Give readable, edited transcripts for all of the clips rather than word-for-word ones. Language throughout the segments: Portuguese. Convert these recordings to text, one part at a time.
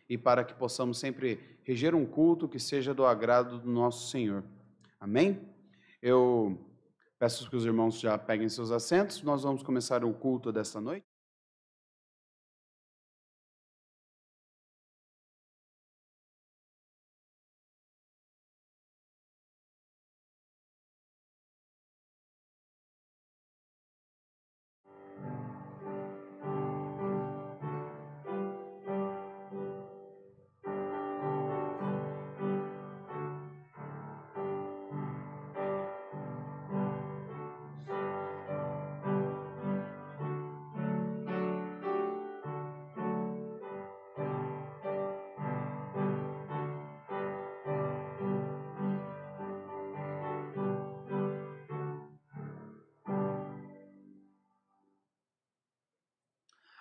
e para que possamos sempre reger um culto que seja do agrado do nosso Senhor. Amém? Eu peço que os irmãos já peguem seus assentos, nós vamos começar o culto desta noite.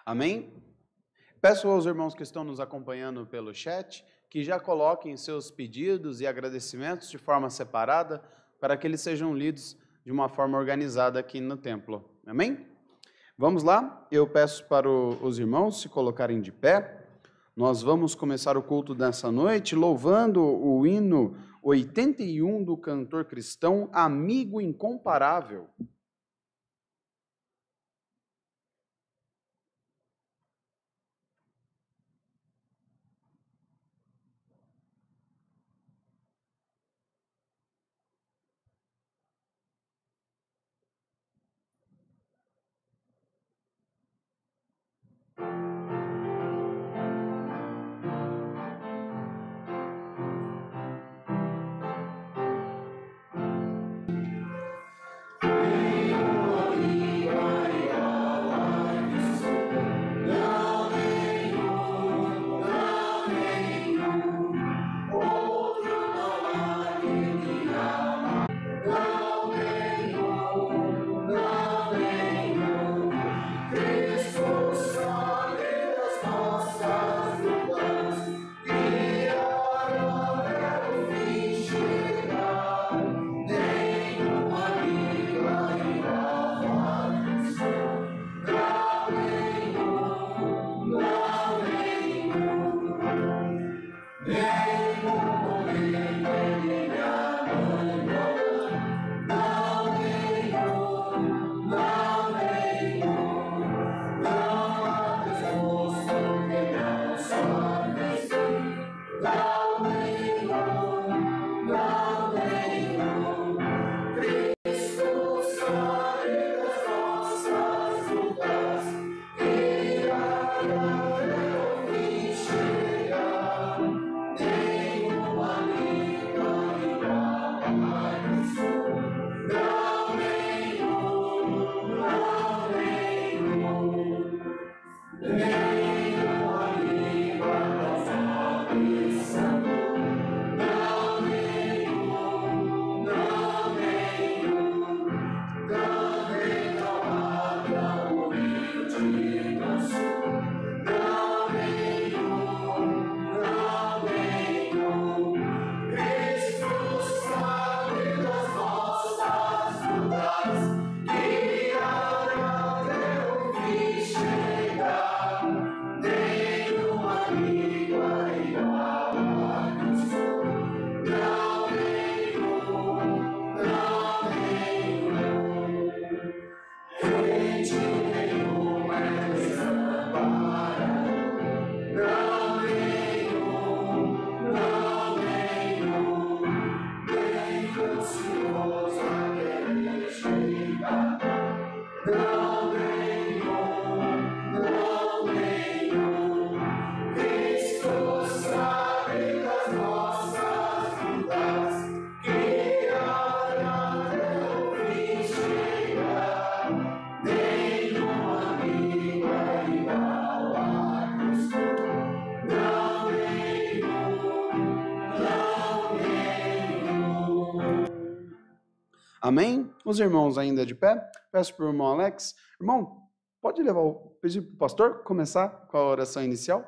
Amém? Peço aos irmãos que estão nos acompanhando pelo chat que já coloquem seus pedidos e agradecimentos de forma separada para que eles sejam lidos de uma forma organizada aqui no templo. Amém? Vamos lá? Eu peço para os irmãos se colocarem de pé. Nós vamos começar o culto dessa noite louvando o hino 81 do cantor cristão Amigo Incomparável. Amém? Os irmãos ainda de pé? Peço para o irmão Alex. Irmão, pode pedir para o pastor começar com a oração inicial?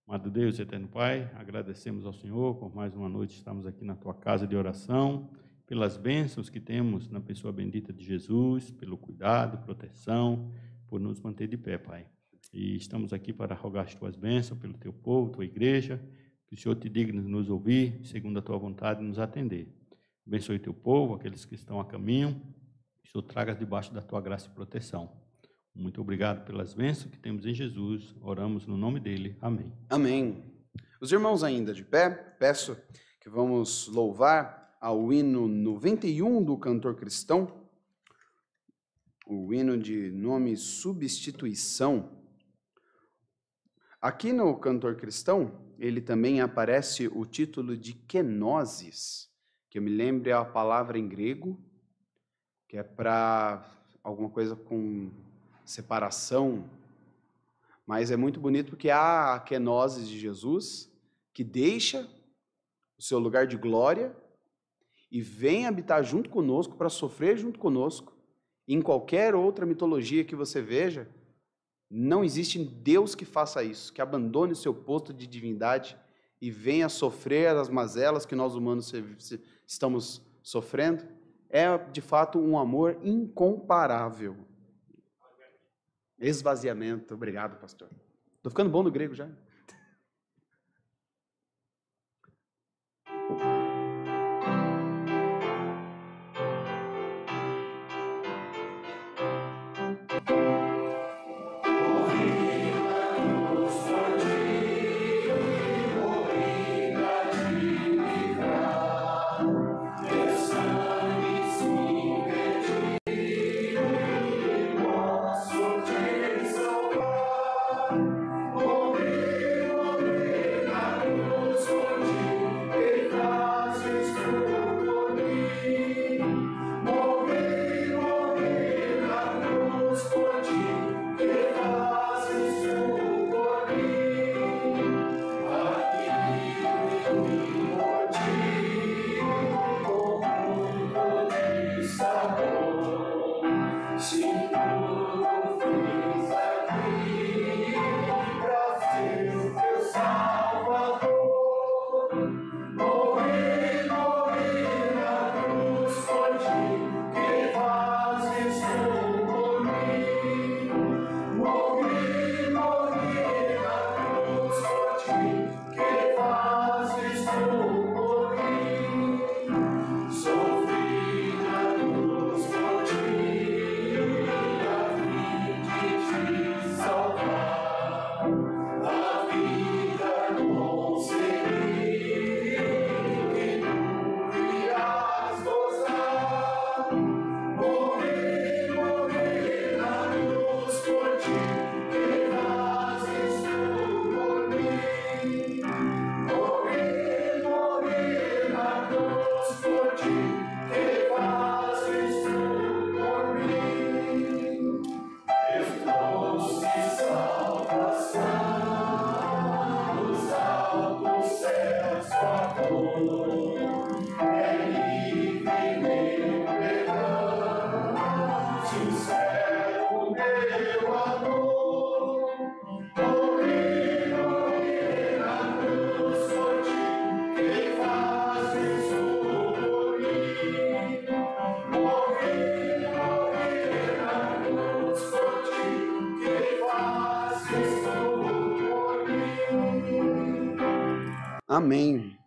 Amado Deus, eterno Pai, agradecemos ao Senhor por mais uma noite estamos aqui na Tua casa de oração, pelas bênçãos que temos na pessoa bendita de Jesus, pelo cuidado, proteção, por nos manter de pé, Pai. E estamos aqui para rogar as tuas bênçãos pelo teu povo, tua igreja, que o Senhor te digne nos ouvir, segundo a tua vontade, e nos atender. Abençoe teu povo, aqueles que estão a caminho, que o Senhor traga debaixo da tua graça e proteção. Muito obrigado pelas bênçãos que temos em Jesus, oramos no nome dele, amém. Amém. Os irmãos ainda de pé, peço que vamos louvar ao hino 91 do cantor cristão, o hino de nome Substituição. Aqui no cantor cristão, ele também aparece o título de kenosis, que eu me lembro é a palavra em grego, que é para alguma coisa com separação, mas é muito bonito porque há a kenosis de Jesus, que deixa o seu lugar de glória e vem habitar junto conosco, para sofrer junto conosco. Em qualquer outra mitologia que você veja, não existe Deus que faça isso, que abandone o seu posto de divindade e venha sofrer as mazelas que nós humanos estamos sofrendo. É, de fato, um amor incomparável. Esvaziamento. Obrigado, pastor. Estou ficando bom no grego já. Amém.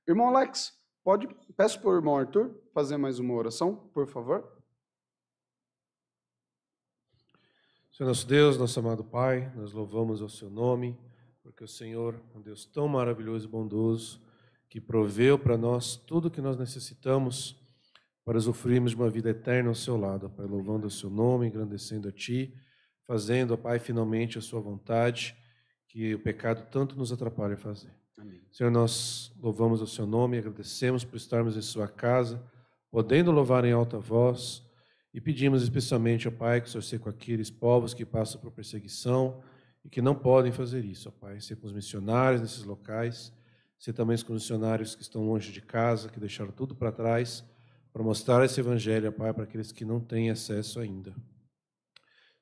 Irmão Alex, peço para o irmão Arthur fazer mais uma oração, por favor. Senhor nosso Deus, nosso amado Pai, nós louvamos o seu nome, porque o Senhor é um Deus tão maravilhoso e bondoso, que proveu para nós tudo o que nós necessitamos para usufruirmos de uma vida eterna ao seu lado, Pai, louvando o seu nome, engrandecendo a Ti, fazendo, Pai, finalmente a sua vontade, que o pecado tanto nos atrapalha a fazer. Amém. Senhor, nós louvamos o seu nome, agradecemos por estarmos em sua casa, podendo louvar em alta voz, e pedimos especialmente, ó Pai, que o Senhor seja com aqueles povos que passam por perseguição e que não podem fazer isso, ó Pai. Seja com os missionários nesses locais, seja também com os missionários que estão longe de casa, que deixaram tudo para trás, para mostrar esse evangelho, ó Pai, para aqueles que não têm acesso ainda.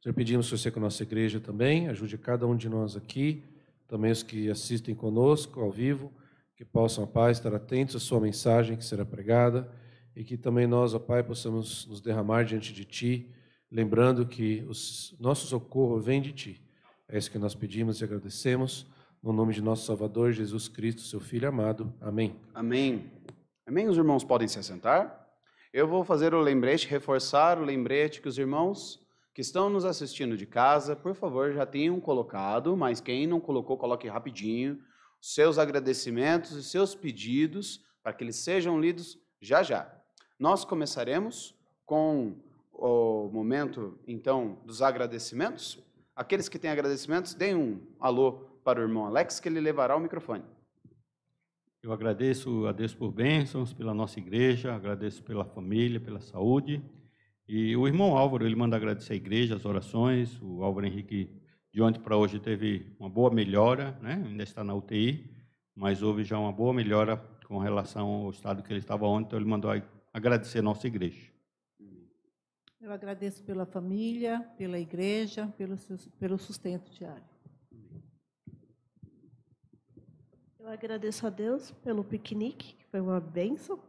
Senhor, pedimos que o Senhor seja com a nossa igreja também, ajude cada um de nós aqui, também os que assistem conosco ao vivo, que possam, ó Pai, estar atentos à sua mensagem que será pregada, e que também nós, ó Pai, possamos nos derramar diante de Ti, lembrando que o nosso socorro vem de Ti, É isso que nós pedimos e agradecemos. No nome de nosso Salvador, Jesus Cristo, seu Filho amado. Amém. Amém. Amém? Os irmãos podem se assentar? Eu vou fazer o lembrete, reforçar o lembrete que os irmãos que estão nos assistindo de casa, por favor, já tenham colocado, mas quem não colocou, coloque rapidinho seus agradecimentos e seus pedidos para que eles sejam lidos já já. Nós começaremos com o momento, então, dos agradecimentos. Aqueles que têm agradecimentos, deem um alô para o irmão Alex, que ele levará o microfone. Eu agradeço a Deus por bênçãos, pela nossa igreja, agradeço pela família, pela saúde. E o irmão Álvaro, ele manda agradecer a igreja, as orações. O Álvaro Henrique, de ontem para hoje, teve uma boa melhora, né? Ainda está na UTI, mas houve já uma boa melhora com relação ao estado que ele estava ontem, então ele mandou agradecer a nossa igreja. Eu agradeço pela família, pela igreja, pelo sustento diário. Eu agradeço a Deus pelo piquenique, que foi uma bênção.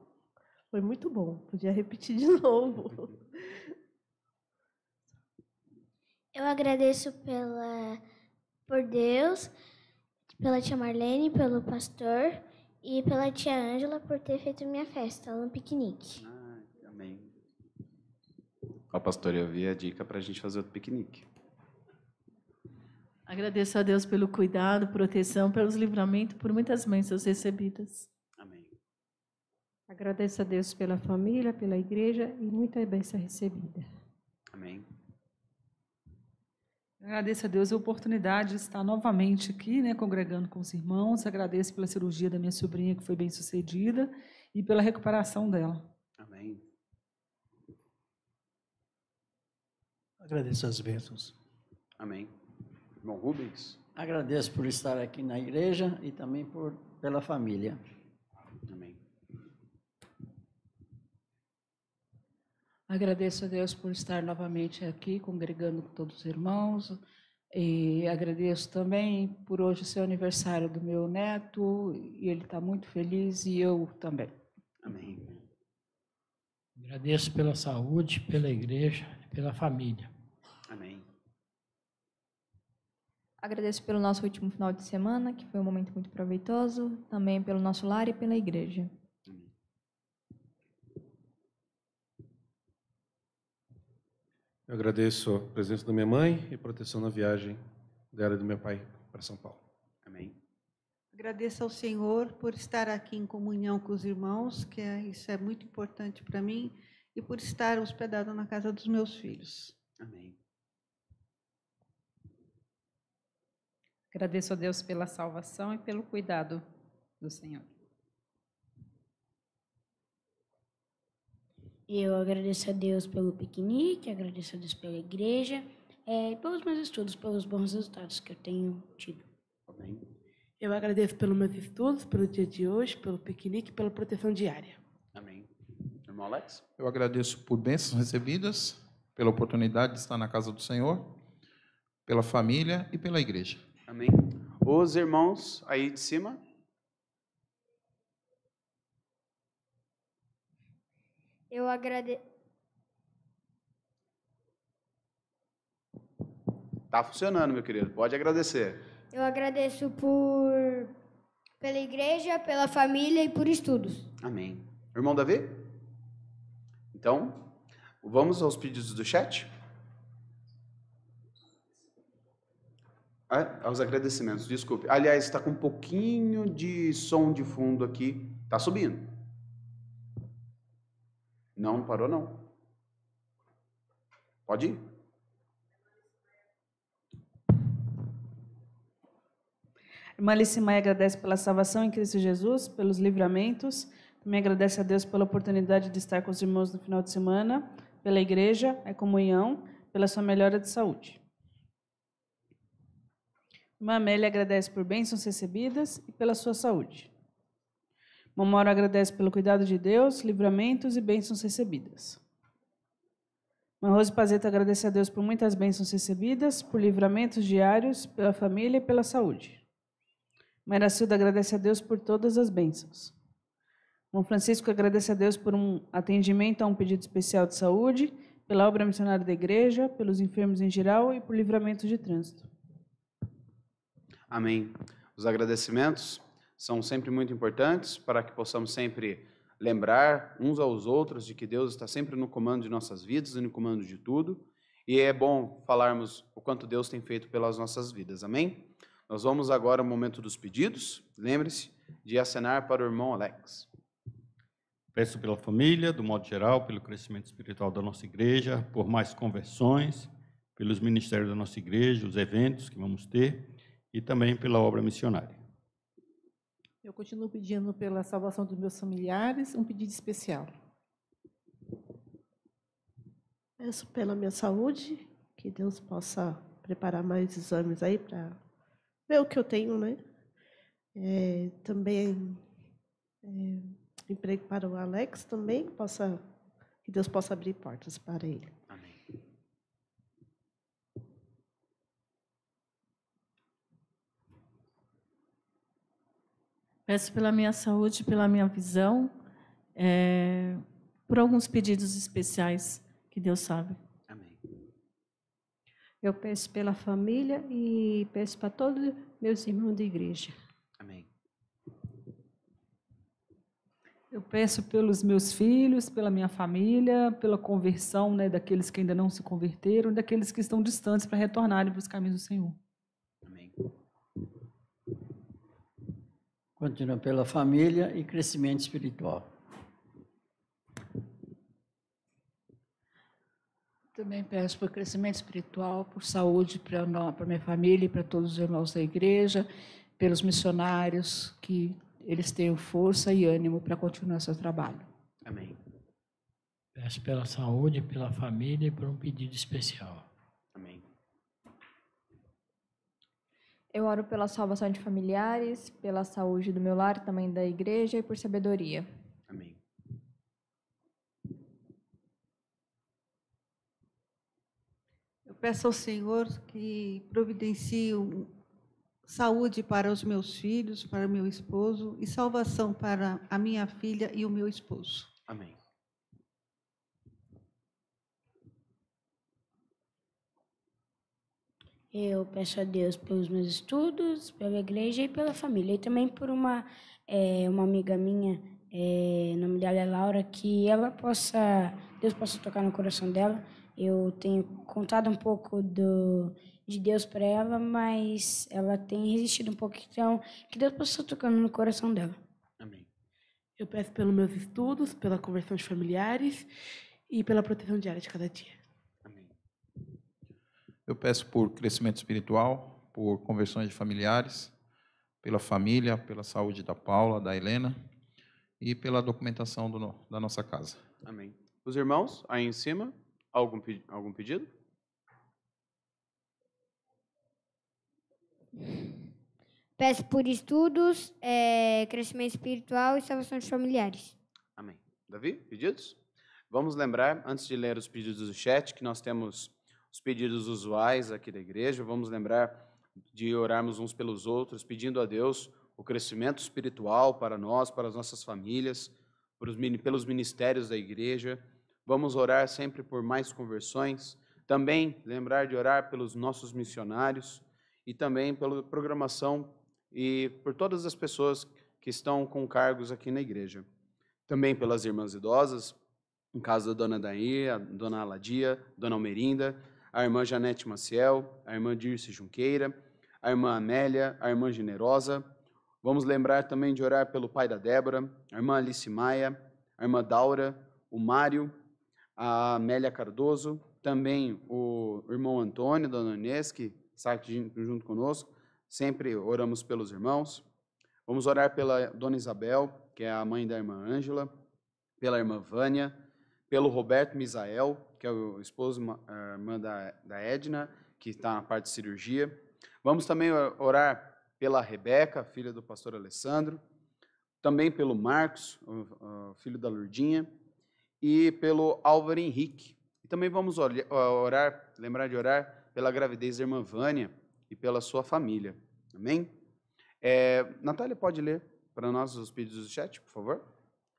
Foi muito bom. Podia repetir de novo. Eu agradeço por Deus, pela tia Marlene, pelo pastor e pela tia Ângela por ter feito minha festa lá no piquenique. Amém. Ó, pastor, eu vi a dica para a gente fazer outro piquenique. Agradeço a Deus pelo cuidado, proteção, pelos livramentos, por muitas bênçãos recebidas. Amém. Agradeço a Deus pela família, pela igreja e muita bênção recebida. Amém. Agradeço a Deus a oportunidade de estar novamente aqui, né, congregando com os irmãos. Agradeço pela cirurgia da minha sobrinha, que foi bem sucedida, e pela recuperação dela. Amém. Agradeço as bênçãos. Amém. Irmão Rubens. Agradeço por estar aqui na igreja e também pela família. Amém. Agradeço a Deus por estar novamente aqui, congregando com todos os irmãos. E agradeço também por hoje ser o aniversário do meu neto, e ele está muito feliz, e eu também. Amém. Agradeço pela saúde, pela igreja, pela família. Amém. Agradeço pelo nosso último final de semana, que foi um momento muito proveitoso, também pelo nosso lar e pela igreja. Eu agradeço a presença da minha mãe e proteção na viagem dela e do meu pai para São Paulo. Amém. Agradeço ao Senhor por estar aqui em comunhão com os irmãos, isso é muito importante para mim, e por estar hospedado na casa dos meus filhos. Amém. Agradeço a Deus pela salvação e pelo cuidado do Senhor. Eu agradeço a Deus pelo piquenique, agradeço a Deus pela igreja, pelos meus estudos, pelos bons resultados que eu tenho tido. Amém. Eu agradeço pelos meus estudos, pelo dia de hoje, pelo piquenique e pela proteção diária. Amém. Irmão Alex? Eu agradeço por bênçãos recebidas, pela oportunidade de estar na casa do Senhor, pela família e pela igreja. Amém. Os irmãos aí de cima. Eu agradeço. Tá funcionando, meu querido. Pode agradecer. Eu agradeço pela igreja, pela família e por estudos. Amém. Irmão Davi? Então, vamos aos pedidos do chat? Aos agradecimentos, desculpe. Aliás, está com um pouquinho de som de fundo aqui. Está subindo. Não parou, não. Pode ir. Irmã Alice Maia agradece pela salvação em Cristo Jesus, pelos livramentos. Também agradece a Deus pela oportunidade de estar com os irmãos no final de semana, pela igreja, a comunhão, pela sua melhora de saúde. Irmã Amélia agradece por bênçãos recebidas e pela sua saúde. Irmã Mauro agradece pelo cuidado de Deus, livramentos e bênçãos recebidas. Irmã Rose Pazeta agradece a Deus por muitas bênçãos recebidas, por livramentos diários, pela família e pela saúde. Irmã Iracilda agradece a Deus por todas as bênçãos. Irmão Francisco agradece a Deus por um atendimento a um pedido especial de saúde, pela obra missionária da igreja, pelos enfermos em geral e por livramento de trânsito. Amém. Os agradecimentos são sempre muito importantes para que possamos sempre lembrar uns aos outros de que Deus está sempre no comando de nossas vidas e no comando de tudo. E é bom falarmos o quanto Deus tem feito pelas nossas vidas. Amém? Nós vamos agora ao momento dos pedidos. Lembre-se de acenar para o irmão Alex. Peço pela família, do modo geral, pelo crescimento espiritual da nossa igreja, por mais conversões, pelos ministérios da nossa igreja, os eventos que vamos ter e também pela obra missionária. Eu continuo pedindo pela salvação dos meus familiares, um pedido especial. Peço pela minha saúde, que Deus possa preparar mais exames aí para ver o que eu tenho, né? Também emprego para o Alex também, que Deus possa abrir portas para ele. Amém. Peço pela minha saúde, pela minha visão, por alguns pedidos especiais que Deus sabe. Amém. Eu peço pela família e peço para todos meus irmãos da igreja. Amém. Eu peço pelos meus filhos, pela minha família, pela conversão, né, daqueles que ainda não se converteram, daqueles que estão distantes para retornarem para os caminhos do Senhor. Amém. Continua pela família e crescimento espiritual. Também peço por crescimento espiritual, por saúde para minha família e para todos os irmãos da igreja, pelos missionários, que eles tenham força e ânimo para continuar seu trabalho. Amém. Peço pela saúde, pela família e por um pedido especial. Amém. Eu oro pela salvação de familiares, pela saúde do meu lar, também da igreja e por sabedoria. Amém. Eu peço ao Senhor que providencie saúde para os meus filhos, para o meu esposo e salvação para a minha filha e o meu esposo. Amém. Eu peço a Deus pelos meus estudos, pela igreja e pela família. E também por uma amiga minha, o nome dela é Laura, que Deus possa tocar no coração dela. Eu tenho contado um pouco de Deus para ela, mas ela tem resistido um pouco. Então, que Deus possa estar tocando no coração dela. Amém. Eu peço pelos meus estudos, pela conversão de familiares e pela proteção diária de cada dia. Eu peço por crescimento espiritual, por conversões de familiares, pela família, pela saúde da Paula, da Helena e pela documentação da nossa casa. Amém. Os irmãos, aí em cima, algum pedido? Peço por estudos, crescimento espiritual e salvação de familiares. Amém. Davi, pedidos? Vamos lembrar, antes de ler os pedidos do chat, que nós temos os pedidos usuais aqui da igreja. Vamos lembrar de orarmos uns pelos outros, pedindo a Deus o crescimento espiritual para nós, para as nossas famílias, pelos ministérios da igreja. Vamos orar sempre por mais conversões. Também lembrar de orar pelos nossos missionários e também pela programação e por todas as pessoas que estão com cargos aqui na igreja. Também pelas irmãs idosas, no caso da dona Daí, a dona Aladia, dona Almerinda, a irmã Janete Maciel, a irmã Dirce Junqueira, a irmã Amélia, a irmã Generosa. Vamos lembrar também de orar pelo pai da Débora, a irmã Alice Maia, a irmã Daura, o Mário, a Amélia Cardoso, também o irmão Antônio, dona Inês, que está aqui junto conosco. Sempre oramos pelos irmãos. Vamos orar pela dona Isabel, que é a mãe da irmã Ângela, pela irmã Vânia, pelo Roberto Misael, que é o esposo, a irmã da Edna, que está na parte de cirurgia. Vamos também orar pela Rebeca, filha do pastor Alessandro, também pelo Marcos, o filho da Lourdinha, e pelo Álvaro Henrique. E também vamos lembrar de orar pela gravidez da irmã Vânia e pela sua família. Amém? Natália, pode ler para nós os pedidos do chat, por favor?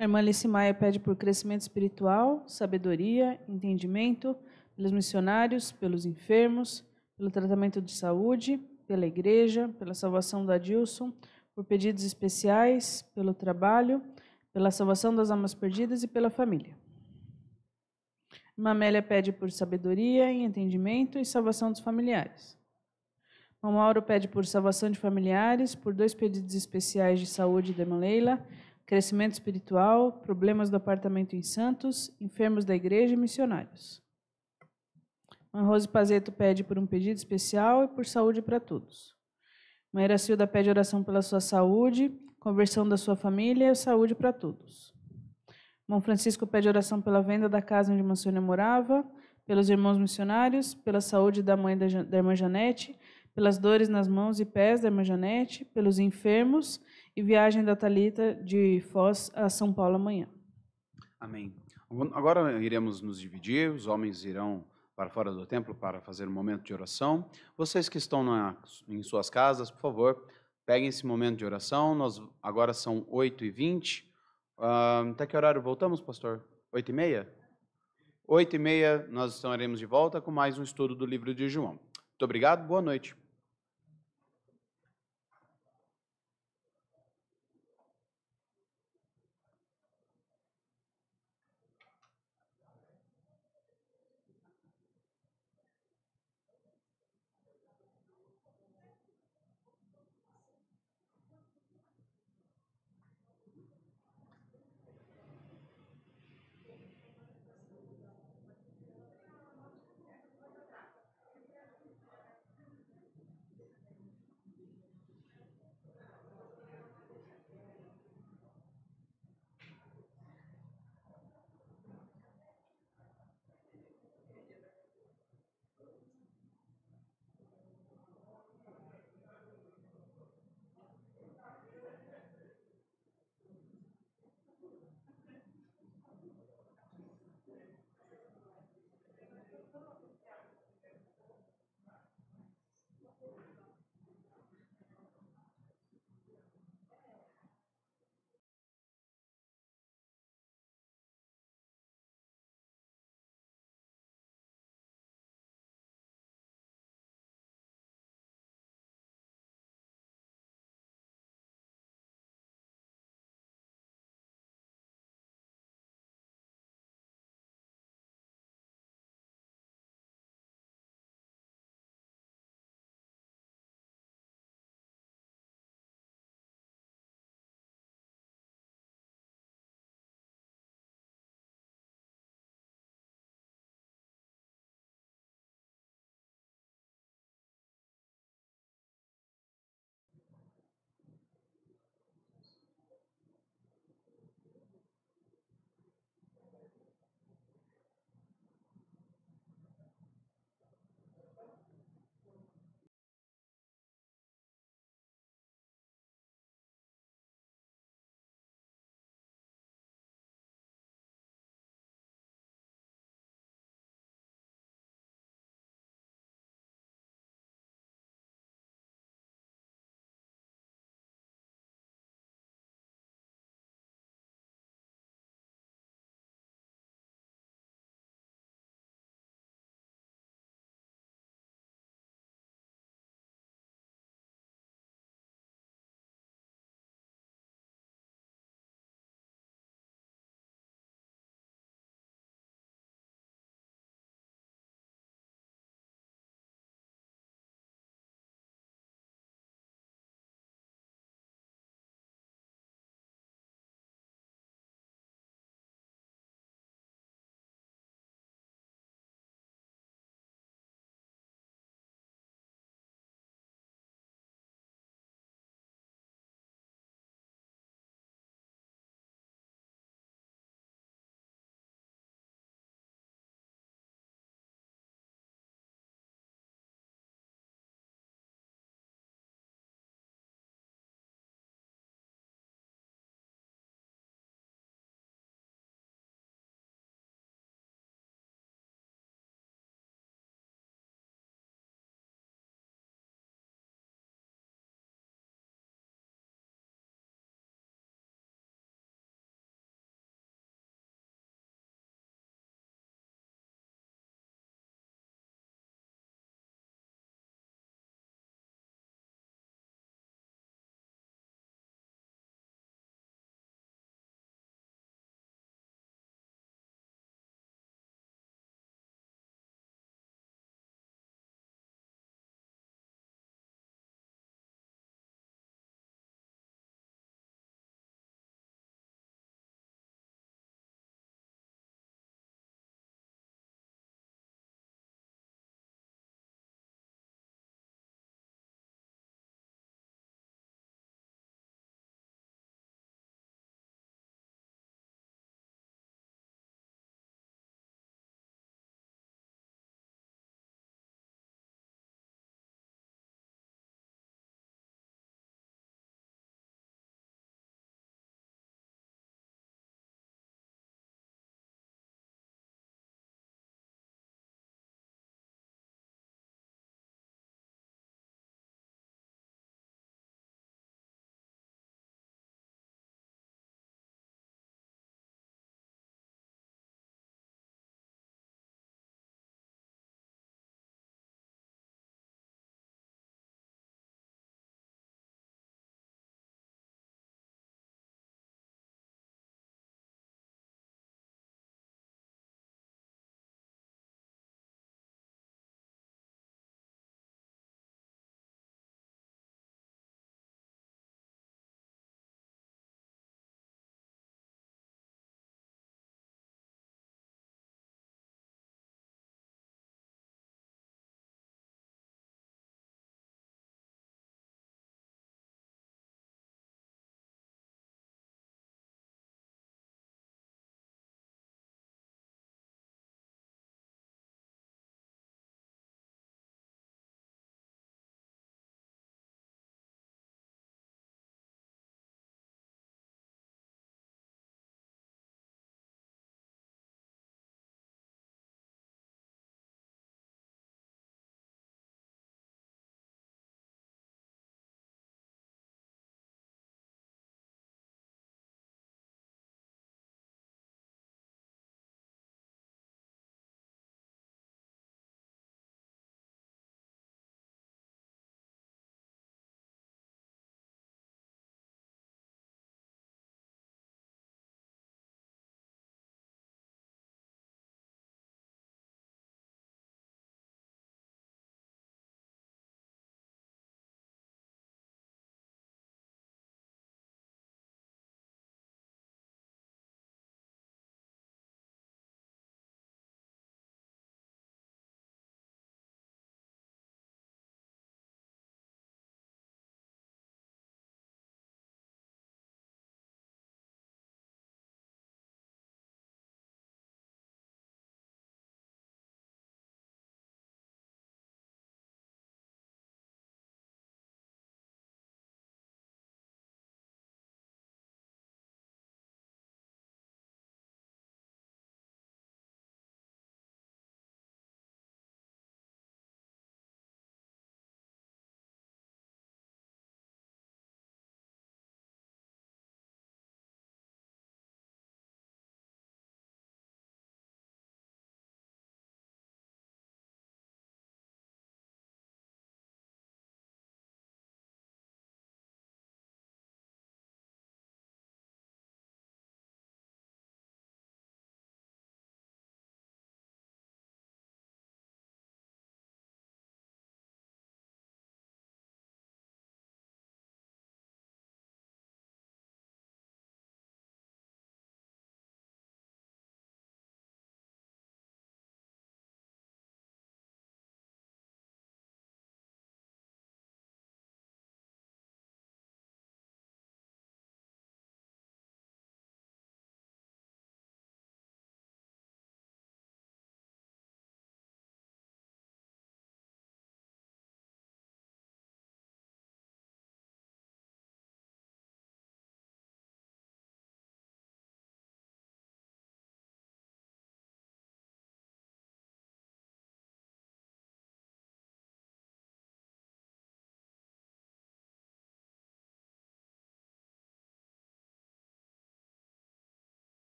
A irmã Alice Maia pede por crescimento espiritual, sabedoria, entendimento, pelos missionários, pelos enfermos, pelo tratamento de saúde, pela igreja, pela salvação do Adilson, por pedidos especiais, pelo trabalho, pela salvação das almas perdidas e pela família. Irmã Amélia pede por sabedoria e entendimento e salvação dos familiares. Irmão Mauro pede por salvação de familiares, por 2 pedidos especiais de saúde da irmã Leila, crescimento espiritual, problemas do apartamento em Santos, enfermos da igreja e missionários. Irmã Rose Pazeto pede por um pedido especial e por saúde para todos. Irmã Iracilda pede oração pela sua saúde, conversão da sua família e saúde para todos. Irmão Francisco pede oração pela venda da casa onde irmã Sônia morava, pelos irmãos missionários, pela saúde da mãe da irmã Janete, pelas dores nas mãos e pés da irmã Janete, pelos enfermos e viagem da Thalita de Foz a São Paulo amanhã. Amém. Agora iremos nos dividir, os homens irão para fora do templo para fazer um momento de oração. Vocês que estão em suas casas, por favor, peguem esse momento de oração. Agora são 8h20. Até que horário voltamos, pastor? 8h30? 8h30 nós estaremos de volta com mais um estudo do livro de João. Muito obrigado, boa noite.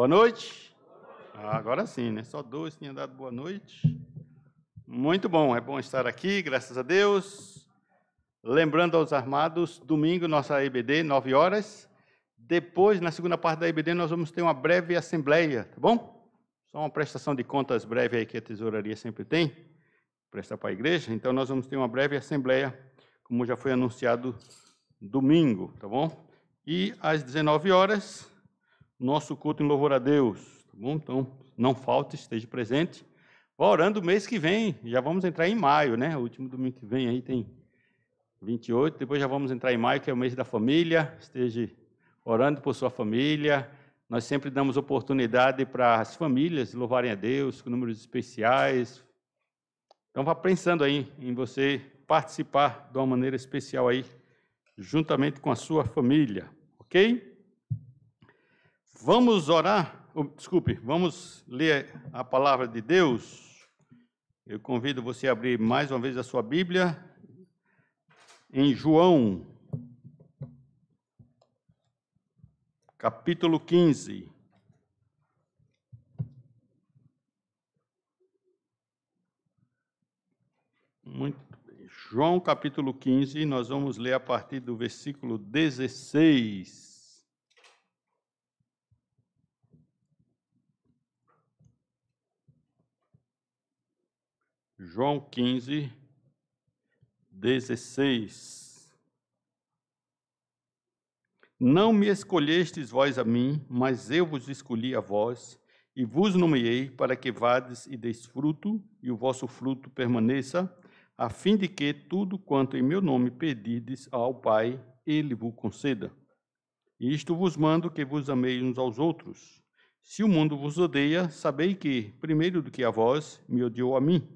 Boa noite. Agora sim, né? Só 2 tinham dado boa noite. Muito bom, é bom estar aqui, graças a Deus. Lembrando aos armados, domingo, nossa EBD, 9 horas. Depois, na segunda parte da EBD, nós vamos ter uma breve assembleia, tá bom? Só uma prestação de contas breve aí que a tesouraria sempre tem, presta para a igreja. Então, nós vamos ter uma breve assembleia, como já foi anunciado domingo, tá bom? E às 19 horas, nosso culto em louvor a Deus, tá bom? Então, não falte, esteja presente. Vá orando o mês que vem, já vamos entrar em maio, né? O último domingo que vem aí tem 28, depois já vamos entrar em maio, que é o mês da família. Esteja orando por sua família. Nós sempre damos oportunidade para as famílias louvarem a Deus com números especiais. Então, vá pensando aí em você participar de uma maneira especial aí, juntamente com a sua família, ok? Vamos orar, vamos ler a palavra de Deus. Eu convido você a abrir mais uma vez a sua Bíblia em João, capítulo 15. Muito bem. João, capítulo 15, nós vamos ler a partir do versículo 16. João 15, 16. Não me escolhestes vós a mim, mas eu vos escolhi a vós, e vos nomeei para que vades e deis fruto, e o vosso fruto permaneça, a fim de que tudo quanto em meu nome pedides ao Pai, Ele vos conceda. E isto vos mando, que vos ameis uns aos outros. Se o mundo vos odeia, sabei que, primeiro do que a vós, me odiou a mim.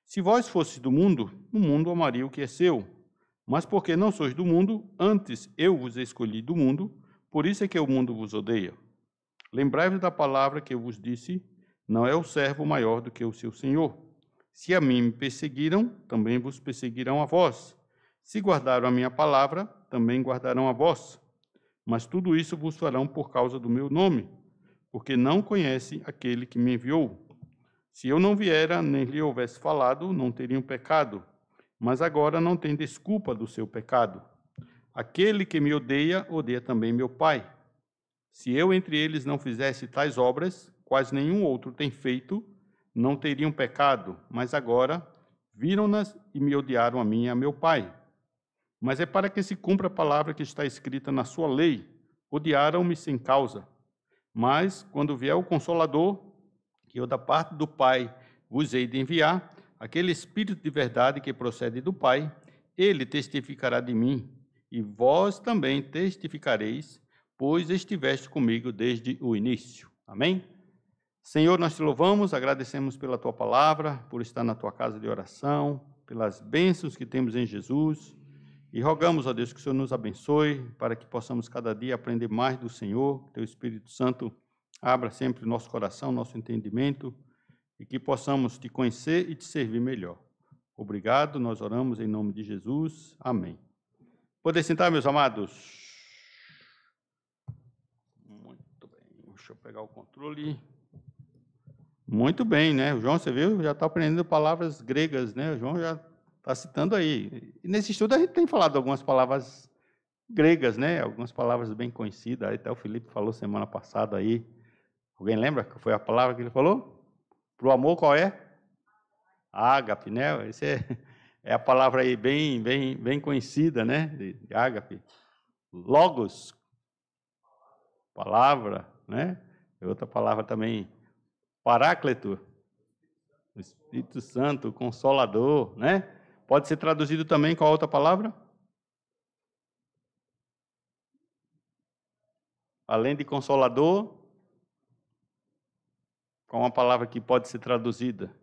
Se vós fosseis do mundo, o mundo amaria o que é seu. Mas porque não sois do mundo, antes eu vos escolhi do mundo, por isso é que o mundo vos odeia. Lembrai-vos da palavra que eu vos disse, não é o servo maior do que o seu senhor. Se a mim me perseguiram, também vos perseguirão a vós. Se guardaram a minha palavra, também guardarão a vós. Mas tudo isso vos farão por causa do meu nome, porque não conhecem aquele que me enviou. Se eu não viera, nem lhe houvesse falado, não teriam pecado. Mas agora não tem desculpa do seu pecado. Aquele que me odeia, odeia também meu Pai. Se eu entre eles não fizesse tais obras, quais nenhum outro tem feito, não teriam pecado. Mas agora viram-nas e me odiaram a mim e a meu Pai. Mas é para que se cumpra a palavra que está escrita na sua lei. Odiaram-me sem causa. Mas, quando vier o Consolador, que eu da parte do Pai vos hei de enviar, aquele Espírito de verdade que procede do Pai, ele testificará de mim, e vós também testificareis, pois estiveste comigo desde o início. Amém? Senhor, nós te louvamos, agradecemos pela tua palavra, por estar na tua casa de oração, pelas bênçãos que temos em Jesus, e rogamos, ó Deus, que o Senhor nos abençoe, para que possamos cada dia aprender mais do Senhor, que teu Espírito Santo abra sempre o nosso coração, nosso entendimento, e que possamos te conhecer e te servir melhor. Obrigado, nós oramos em nome de Jesus. Amém. Podem sentar, meus amados? Muito bem, deixa eu pegar o controle. Muito bem, né? O João, você viu, já está aprendendo palavras gregas, né? O João já está citando aí. E nesse estudo a gente tem falado algumas palavras gregas, né? Algumas palavras bem conhecidas. Até o Felipe falou semana passada aí. Alguém lembra que foi a palavra que ele falou? Para o amor, qual é? Ágape, né? Essa é a palavra aí bem conhecida, né? De ágape. Logos, palavra, né? E outra palavra também, paráclito, Espírito Santo, Consolador, né? Pode ser traduzido também com a outra palavra? Além de Consolador, com uma palavra que pode ser traduzida.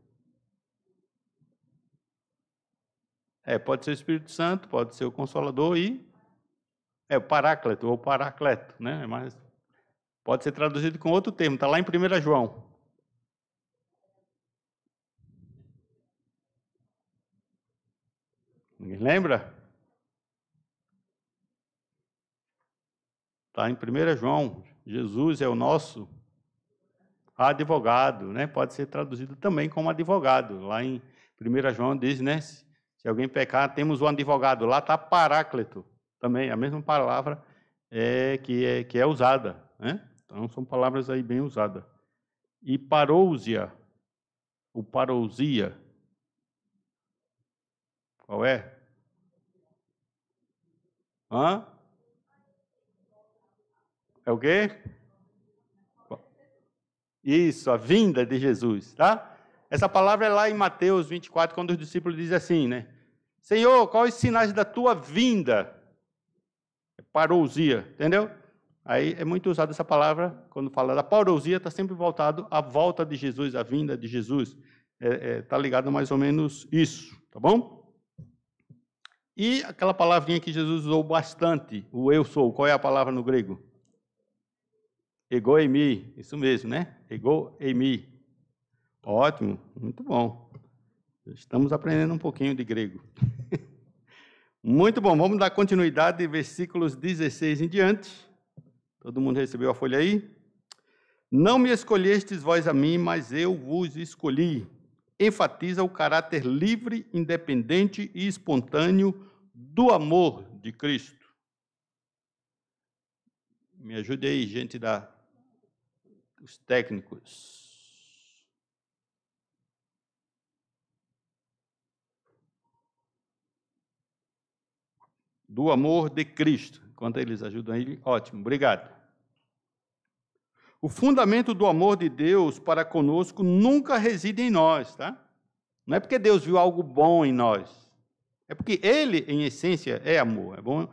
Pode ser o Espírito Santo, pode ser o Consolador e o Paráclito ou Paracleto, né? Mas pode ser traduzido com outro termo, está lá em 1 João. Ninguém lembra? Está em 1 João. Jesus é o nosso advogado, né? Pode ser traduzido também como advogado. Lá em 1 João diz, né? Se alguém pecar, temos um advogado. Lá está paráclito, também, a mesma palavra que é usada, né? Então, são palavras aí bem usadas. E parousia, o parousia, qual é? Hã? É o quê? Isso, a vinda de Jesus, tá? Essa palavra é lá em Mateus 24, quando os discípulos dizem assim, né? Senhor, quais os sinais da tua vinda? Parousia, entendeu? Aí é muito usada essa palavra, quando fala da parousia, está sempre voltado à volta de Jesus, à vinda de Jesus. Está ligado mais ou menos isso, tá bom? E aquela palavrinha que Jesus usou bastante, o eu sou, qual é a palavra no grego? Ego eimi, isso mesmo, né? Ego eimi. Ótimo, muito bom. Estamos aprendendo um pouquinho de grego. Muito bom, vamos dar continuidade, versículos 16 em diante. Todo mundo recebeu a folha aí? Não me escolhestes vós a mim, mas eu vos escolhi. Enfatiza o caráter livre, independente e espontâneo do amor de Cristo. Me ajude aí, gente dos técnicos. Do amor de Cristo. Enquanto eles ajudam aí, ótimo, obrigado. O fundamento do amor de Deus para conosco nunca reside em nós, tá? Não é porque Deus viu algo bom em nós. É porque Ele, em essência, é amor. É bom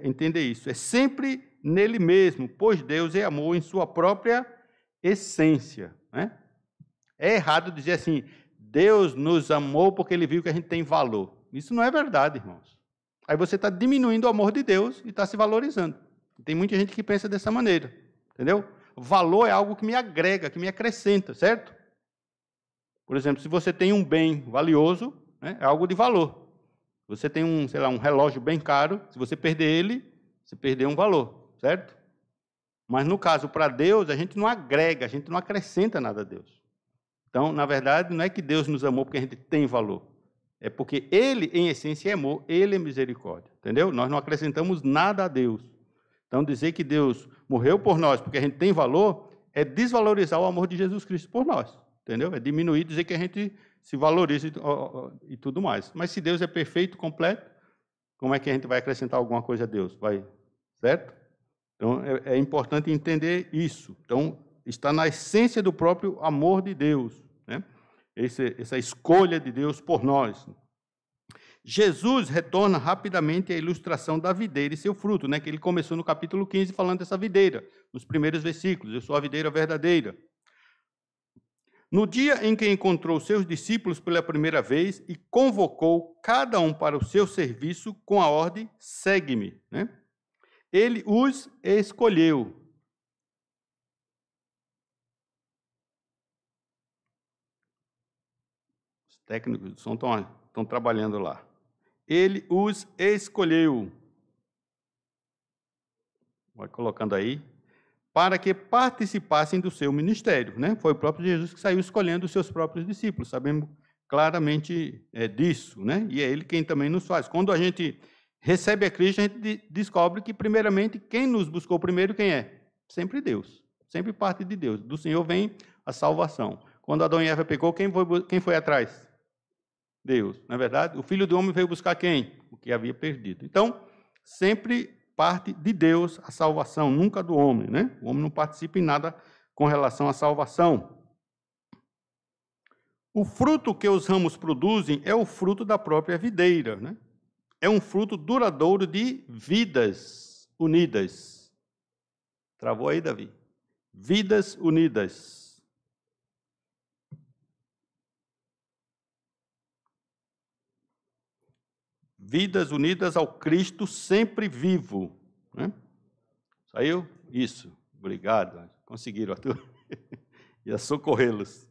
entender isso. É sempre nele mesmo, pois Deus é amor em sua própria essência, né? É errado dizer assim, Deus nos amou porque Ele viu que a gente tem valor. Isso não é verdade, irmãos. Aí você está diminuindo o amor de Deus e está se valorizando. Tem muita gente que pensa dessa maneira, entendeu? Valor é algo que me agrega, que me acrescenta, certo? Por exemplo, se você tem um bem valioso, né, é algo de valor. Você tem um relógio bem caro, se você perder ele, você perdeu um valor, certo? Mas no caso, para Deus, a gente não agrega, a gente não acrescenta nada a Deus. Então, na verdade, não é que Deus nos amou porque a gente tem valor. É porque Ele, em essência, é amor, Ele é misericórdia, entendeu? Nós não acrescentamos nada a Deus. Então, dizer que Deus morreu por nós porque a gente tem valor é desvalorizar o amor de Jesus Cristo por nós, entendeu? É diminuir, dizer que a gente se valoriza e tudo mais. Mas se Deus é perfeito, completo, como é que a gente vai acrescentar alguma coisa a Deus? Vai, certo? Então, é importante entender isso. Então, está na essência do próprio amor de Deus, né? Essa escolha de Deus por nós. Jesus retorna rapidamente à ilustração da videira e seu fruto, né? Que ele começou no capítulo 15 falando dessa videira, nos primeiros versículos. Eu sou a videira verdadeira. No dia em que encontrou seus discípulos pela primeira vez e convocou cada um para o seu serviço com a ordem, segue-me, né? Ele os escolheu. Os técnicos do som estão trabalhando lá. Ele os escolheu. Vai colocando aí. Para que participassem do seu ministério, né? Foi o próprio Jesus que saiu escolhendo os seus próprios discípulos. Sabemos claramente disso, né? E é Ele quem também nos faz. Quando a gente recebe a Cristo, a gente descobre que, primeiramente, quem nos buscou primeiro, quem é? Sempre Deus. Sempre parte de Deus. Do Senhor vem a salvação. Quando Adão e Eva pecou, quem foi atrás? Deus, não é verdade? O Filho do Homem veio buscar quem? O que havia perdido. Então, sempre parte de Deus a salvação, nunca do homem, né? O homem não participa em nada com relação à salvação. O fruto que os ramos produzem é o fruto da própria videira, né? É um fruto duradouro de vidas unidas. Travou aí, Davi? Vidas unidas. Vidas unidas ao Cristo sempre vivo. Né? Saiu? Isso. Obrigado. Conseguiram, Arthur. Ia socorrê-los.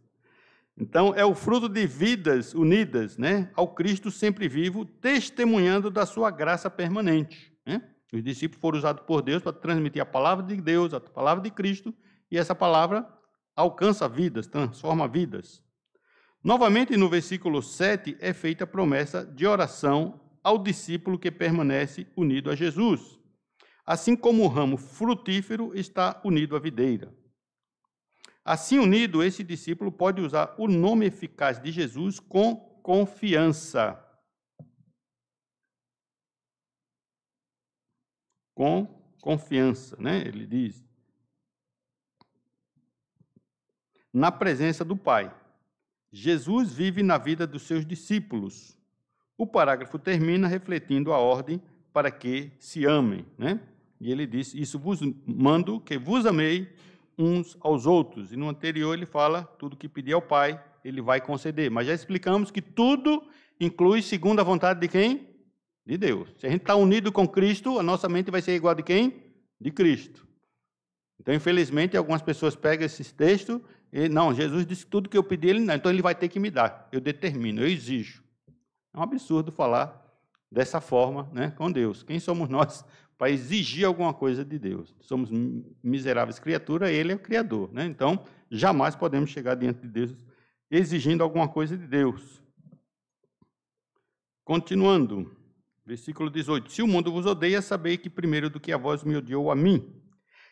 Então, é o fruto de vidas unidas, né, ao Cristo sempre vivo, testemunhando da sua graça permanente. Né? Os discípulos foram usados por Deus para transmitir a palavra de Deus, a palavra de Cristo, e essa palavra alcança vidas, transforma vidas. Novamente, no versículo 7, é feita a promessa de oração ao discípulo que permanece unido a Jesus, assim como o ramo frutífero está unido à videira. Assim unido, esse discípulo pode usar o nome eficaz de Jesus com confiança. Com confiança, né? Ele diz. Na presença do Pai. Jesus vive na vida dos seus discípulos. O parágrafo termina refletindo a ordem para que se amem, né? E ele diz, isso vos mando que vos amei uns aos outros. E no anterior ele fala, tudo que pedir ao Pai, ele vai conceder. Mas já explicamos que tudo inclui segundo a vontade de quem? De Deus. Se a gente está unido com Cristo, a nossa mente vai ser igual de quem? De Cristo. Então, infelizmente, algumas pessoas pegam esses textos e, não, Jesus disse que tudo que eu pedi, ele não, então ele vai ter que me dar. Eu determino, eu exijo. É um absurdo falar dessa forma, né, com Deus. Quem somos nós para exigir alguma coisa de Deus? Somos miseráveis criaturas, ele é o Criador, né? Então, jamais podemos chegar diante de Deus exigindo alguma coisa de Deus. Continuando, versículo 18. Se o mundo vos odeia, sabei que primeiro do que a vós me odiou a mim.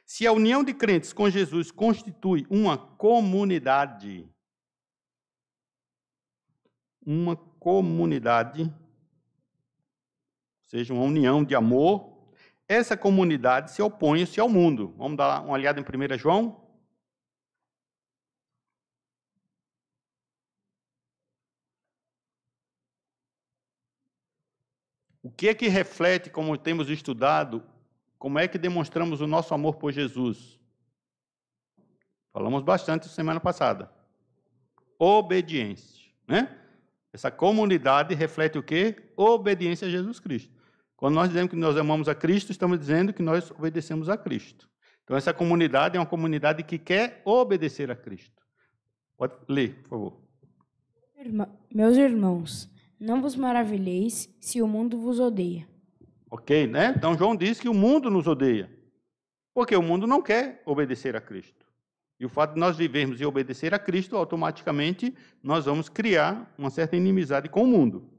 Se a união de crentes com Jesus constitui uma comunidade, ou seja, uma união de amor, essa comunidade se opõe-se ao mundo. Vamos dar uma olhada em 1 João? O que é que reflete, como temos estudado, como é que demonstramos o nosso amor por Jesus? Falamos bastante semana passada. Obediência, né? Essa comunidade reflete o quê? Obediência a Jesus Cristo. Quando nós dizemos que nós amamos a Cristo, estamos dizendo que nós obedecemos a Cristo. Então, essa comunidade é uma comunidade que quer obedecer a Cristo. Pode ler, por favor. Meus irmãos, não vos maravilheis se o mundo vos odeia. Ok, né? Então, João diz que o mundo nos odeia. Porque o mundo não quer obedecer a Cristo. E o fato de nós vivermos e obedecer a Cristo, automaticamente, nós vamos criar uma certa inimizade com o mundo.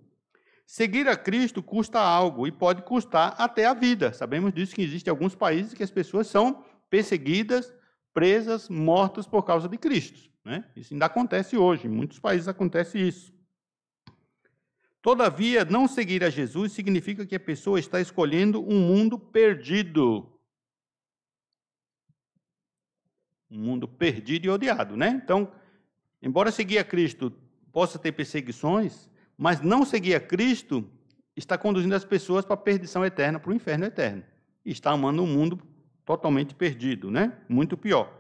Seguir a Cristo custa algo e pode custar até a vida. Sabemos disso, que existem alguns países que as pessoas são perseguidas, presas, mortas por causa de Cristo, né? Isso ainda acontece hoje, em muitos países acontece isso. Todavia, não seguir a Jesus significa que a pessoa está escolhendo um mundo perdido. Um mundo perdido e odiado, né? Então, embora seguir a Cristo possa ter perseguições, mas não seguir a Cristo está conduzindo as pessoas para a perdição eterna, para o inferno eterno. E está amando um mundo totalmente perdido, né? Muito pior.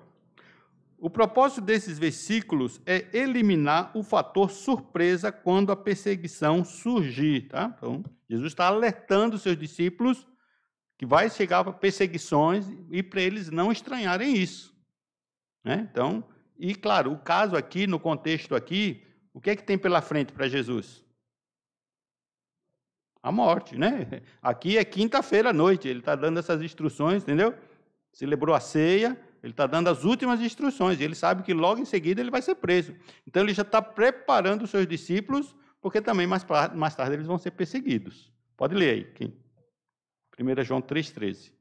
O propósito desses versículos é eliminar o fator surpresa quando a perseguição surgir, tá? Então, Jesus está alertando os seus discípulos que vai chegar para perseguições e para eles não estranharem isso, né? Então, e claro, o caso aqui, no contexto aqui, o que é que tem pela frente para Jesus? A morte, né? Aqui é quinta-feira à noite, ele está dando essas instruções, entendeu? Celebrou a ceia, ele está dando as últimas instruções, e ele sabe que logo em seguida ele vai ser preso. Então ele já está preparando os seus discípulos, porque também mais tarde eles vão ser perseguidos. Pode ler aí, quem? 1 João 3,13.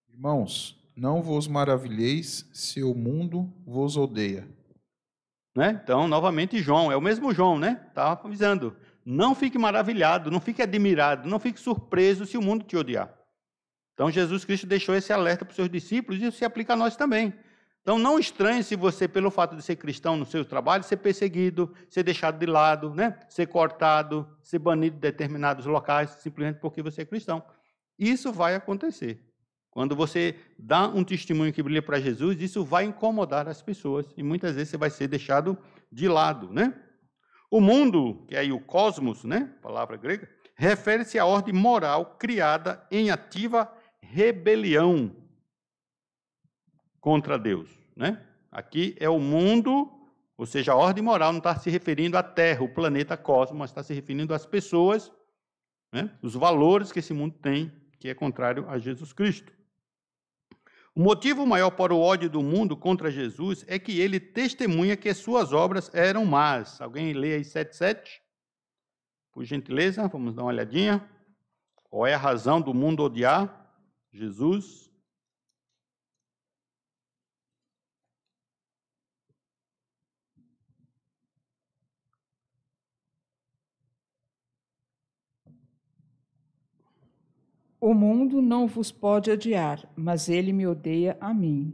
Irmãos, não vos maravilheis se o mundo vos odeia. Né? Então, novamente, João, é o mesmo João, né? Estava avisando. Não fique maravilhado, não fique admirado, não fique surpreso se o mundo te odiar. Então, Jesus Cristo deixou esse alerta para os seus discípulos e isso se aplica a nós também. Então, não estranhe se você, pelo fato de ser cristão no seu trabalho, ser perseguido, ser deixado de lado, né? Ser cortado, ser banido de determinados locais, simplesmente porque você é cristão. Isso vai acontecer. Quando você dá um testemunho que brilha para Jesus, isso vai incomodar as pessoas e muitas vezes você vai ser deixado de lado, né? O mundo, que é aí o cosmos, né? Palavra grega, refere-se à ordem moral criada em ativa rebelião contra Deus, né? Aqui é o mundo, ou seja, a ordem moral não está se referindo à Terra, o planeta cosmos, mas está se referindo às pessoas, né? Os valores que esse mundo tem, que é contrário a Jesus Cristo. O motivo maior para o ódio do mundo contra Jesus é que ele testemunha que as suas obras eram más. Alguém lê aí 7:7? Por gentileza, vamos dar uma olhadinha. Qual é a razão do mundo odiar Jesus? O mundo não vos pode odiar, mas ele me odeia a mim,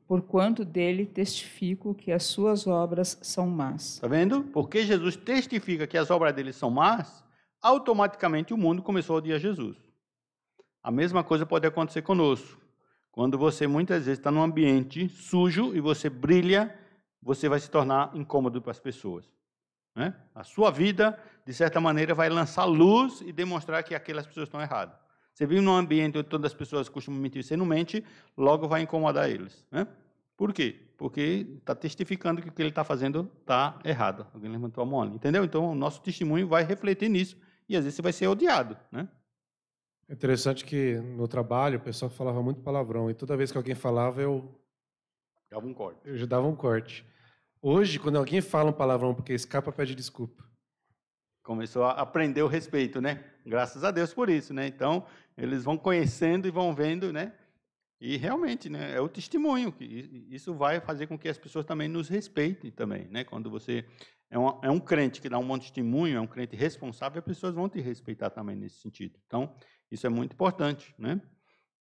porquanto dele testifico que as suas obras são más. Está vendo? Porque Jesus testifica que as obras dele são más, automaticamente o mundo começou a odiar Jesus. A mesma coisa pode acontecer conosco. Quando você muitas vezes está num ambiente sujo e você brilha, você vai se tornar incômodo para as pessoas. Né? A sua vida, de certa maneira, vai lançar luz e demonstrar que aquelas pessoas estão erradas. Você vive num ambiente onde todas as pessoas costumam mentir, você não mente, logo vai incomodar eles. Né? Por quê? Porque está testificando que o que ele está fazendo está errado. Alguém levantou a mão ali, entendeu? Então, o nosso testemunho vai refletir nisso e às vezes você vai ser odiado. Né? É interessante que no trabalho o pessoal falava muito palavrão e toda vez que alguém falava eu dava um corte. Eu já dava um corte. Hoje, quando alguém fala um palavrão porque escapa, pede desculpa. Começou a aprender o respeito, né? Graças a Deus por isso, né? Então, eles vão conhecendo e vão vendo, né? E realmente, né? É o testemunho que isso vai fazer com que as pessoas também nos respeitem também, né? Quando você é um crente que dá um bom testemunho, é um crente responsável, as pessoas vão te respeitar também nesse sentido. Então, isso é muito importante, né?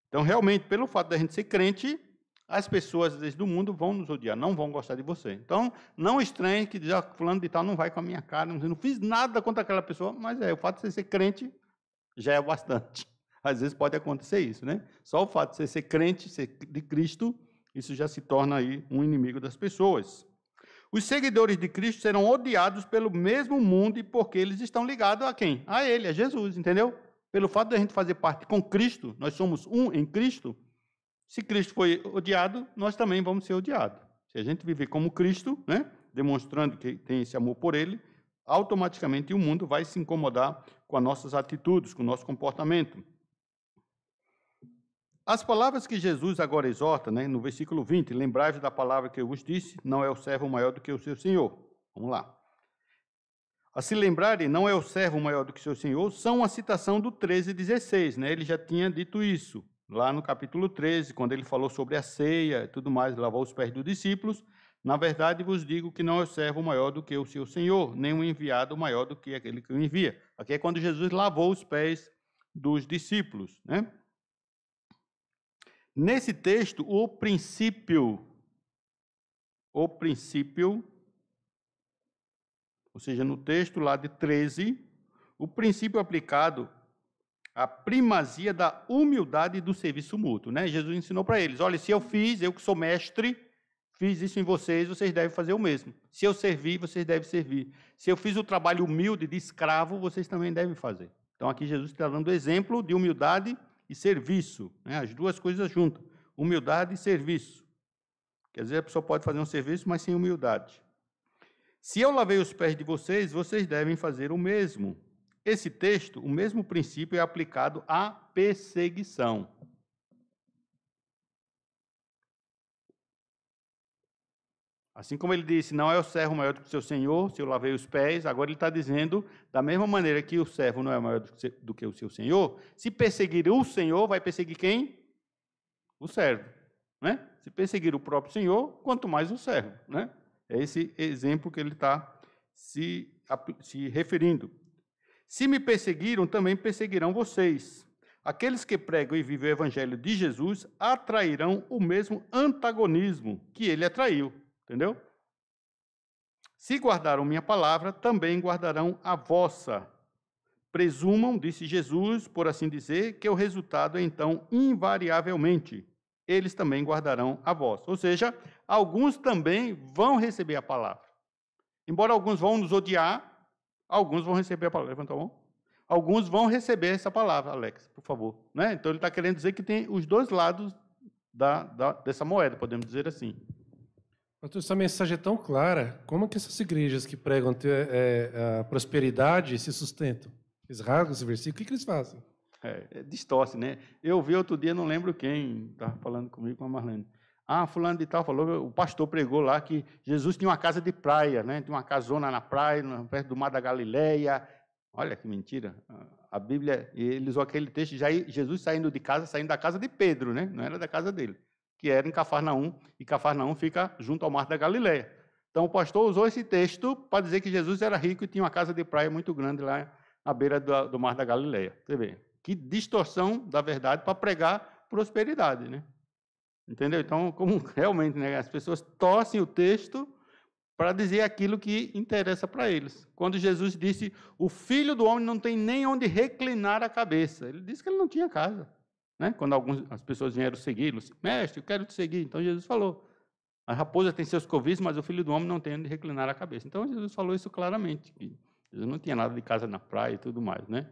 Então, realmente, pelo fato da gente ser crente, as pessoas, às vezes, do mundo vão nos odiar, não vão gostar de você. Então, não estranhe que diz, fulano de tal não vai com a minha cara, eu não fiz nada contra aquela pessoa, mas o fato de você ser crente já é bastante. Às vezes pode acontecer isso, né? Só o fato de você ser crente, ser de Cristo, isso já se torna aí um inimigo das pessoas. Os seguidores de Cristo serão odiados pelo mesmo mundo e porque eles estão ligados a quem? A Ele, a Jesus, entendeu? Pelo fato de a gente fazer parte com Cristo, nós somos um em Cristo. Se Cristo foi odiado, nós também vamos ser odiados. Se a gente viver como Cristo, né, demonstrando que tem esse amor por Ele, automaticamente o mundo vai se incomodar com as nossas atitudes, com o nosso comportamento. As palavras que Jesus agora exorta, né, no versículo 20, lembrai-vos da palavra que eu vos disse, não é o servo maior do que o seu senhor. Vamos lá. A se lembrarem, não é o servo maior do que o seu senhor, são a citação do 13:16, né? Ele já tinha dito isso. Lá no capítulo 13, quando ele falou sobre a ceia e tudo mais, lavou os pés dos discípulos, na verdade vos digo que não é o servo maior do que o seu senhor, nem o enviado maior do que aquele que o envia. Aqui é quando Jesus lavou os pés dos discípulos, né? Nesse texto, o princípio, ou seja, no texto lá de 13, o princípio aplicado a primazia da humildade e do serviço mútuo, né? Jesus ensinou para eles, olha, se eu fiz, eu que sou mestre, fiz isso em vocês, vocês devem fazer o mesmo. Se eu servi, vocês devem servir. Se eu fiz o trabalho humilde de escravo, vocês também devem fazer. Então, aqui Jesus está dando exemplo de humildade e serviço, né? As duas coisas juntas, humildade e serviço. Quer dizer, a pessoa pode fazer um serviço, mas sem humildade. Se eu lavei os pés de vocês, vocês devem fazer o mesmo. Esse texto, o mesmo princípio é aplicado à perseguição. Assim como ele disse, não é o servo maior do que o seu senhor, se eu lavei os pés, agora ele está dizendo, da mesma maneira que o servo não é maior do que o seu senhor, se perseguir o senhor, vai perseguir quem? O servo. Né? Se perseguir o próprio senhor, quanto mais o servo. Né? É esse exemplo que ele está se referindo. Se me perseguiram, também perseguirão vocês. Aqueles que pregam e vivem o evangelho de Jesus atrairão o mesmo antagonismo que ele atraiu. Entendeu? Se guardaram minha palavra, também guardarão a vossa. Presumam, disse Jesus, por assim dizer, que o resultado é então invariavelmente. Eles também guardarão a vossa. Ou seja, alguns também vão receber a palavra. Embora alguns vão nos odiar, alguns vão receber a palavra. Levanta a mão. Alguns vão receber essa palavra, Alex, por favor. Né? Então, ele está querendo dizer que tem os dois lados dessa moeda, podemos dizer assim. Pastor, essa mensagem é tão clara. Como que essas igrejas que pregam a prosperidade se sustentam? Eles rasgam esse versículo, o que eles fazem? distorce, né? Eu vi outro dia, não lembro quem, estava falando comigo com a Marlene. Fulano de tal falou, o pastor pregou lá que Jesus tinha uma casa de praia, né? Tinha uma casona na praia, perto do mar da Galileia. Olha que mentira. A Bíblia, ele usou aquele texto, Jesus saindo da casa de Pedro, né? Não era da casa dele, que era em Cafarnaum, e Cafarnaum fica junto ao mar da Galileia. Então, o pastor usou esse texto para dizer que Jesus era rico e tinha uma casa de praia muito grande lá à beira do mar da Galileia. Você vê, que distorção da verdade para pregar prosperidade, né? Entendeu? Então, como realmente, né, as pessoas torcem o texto para dizer aquilo que interessa para eles. Quando Jesus disse, o Filho do Homem não tem nem onde reclinar a cabeça. Ele disse que ele não tinha casa. Né? Quando as pessoas vieram segui-lo, mestre, eu quero te seguir. Então, Jesus falou, a raposa tem seus covis, mas o Filho do Homem não tem onde reclinar a cabeça. Então, Jesus falou isso claramente, que Jesus não tinha nada de casa na praia e tudo mais, né?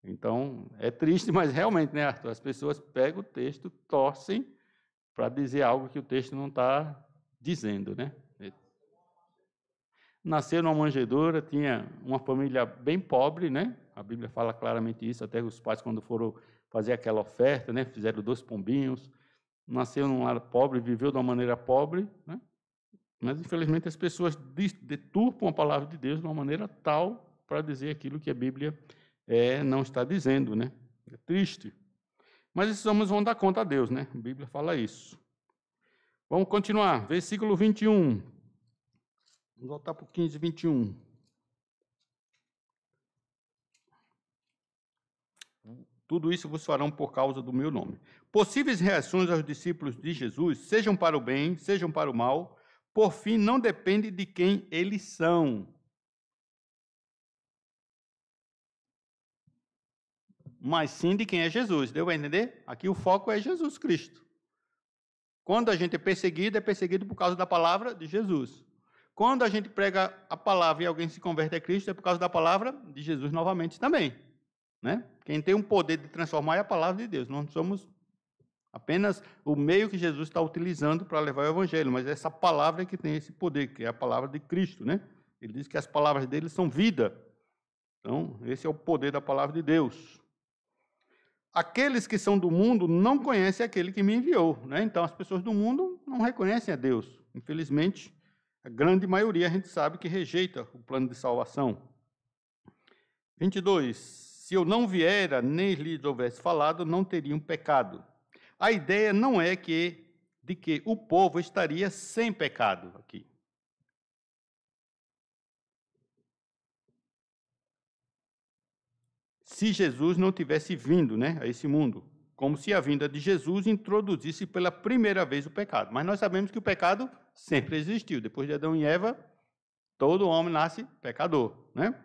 Então, é triste, mas realmente, né, Arthur, as pessoas pegam o texto, torcem para dizer algo que o texto não está dizendo, né? Nasceu numa manjedoura, tinha uma família bem pobre, né? A Bíblia fala claramente isso, até os pais, quando foram fazer aquela oferta, né, fizeram 2 pombinhos. Nasceu num lar pobre, viveu de uma maneira pobre, né? Mas, infelizmente, as pessoas deturpam a palavra de Deus de uma maneira tal para dizer aquilo que a Bíblia não está dizendo, né? É triste. Mas esses homens vão dar conta a Deus, né? A Bíblia fala isso. Vamos continuar. Versículo 21. Vamos voltar para o 15, 21. Tudo isso vos farão por causa do meu nome. Possíveis reações aos discípulos de Jesus, sejam para o bem, sejam para o mal, por fim, não depende de quem eles são, mas sim de quem é Jesus. Deu para entender? Aqui o foco é Jesus Cristo. Quando a gente é perseguido por causa da palavra de Jesus. Quando a gente prega a palavra e alguém se converte a Cristo, é por causa da palavra de Jesus novamente também. Né? Quem tem um poder de transformar é a palavra de Deus. Nós somos apenas o meio que Jesus está utilizando para levar o evangelho, mas essa palavra é que tem esse poder, que é a palavra de Cristo, né? Ele diz que as palavras dele são vida. Então, esse é o poder da palavra de Deus. Aqueles que são do mundo não conhecem aquele que me enviou, né? Então, as pessoas do mundo não reconhecem a Deus. Infelizmente, a grande maioria a gente sabe que rejeita o plano de salvação. 22. Se eu não viera, nem lhes houvesse falado, não teriam pecado. A ideia não é de que o povo estaria sem pecado aqui. Se Jesus não tivesse vindo, né, a esse mundo, como se a vinda de Jesus introduzisse pela primeira vez o pecado. Mas nós sabemos que o pecado sempre existiu. Depois de Adão e Eva, todo homem nasce pecador, né?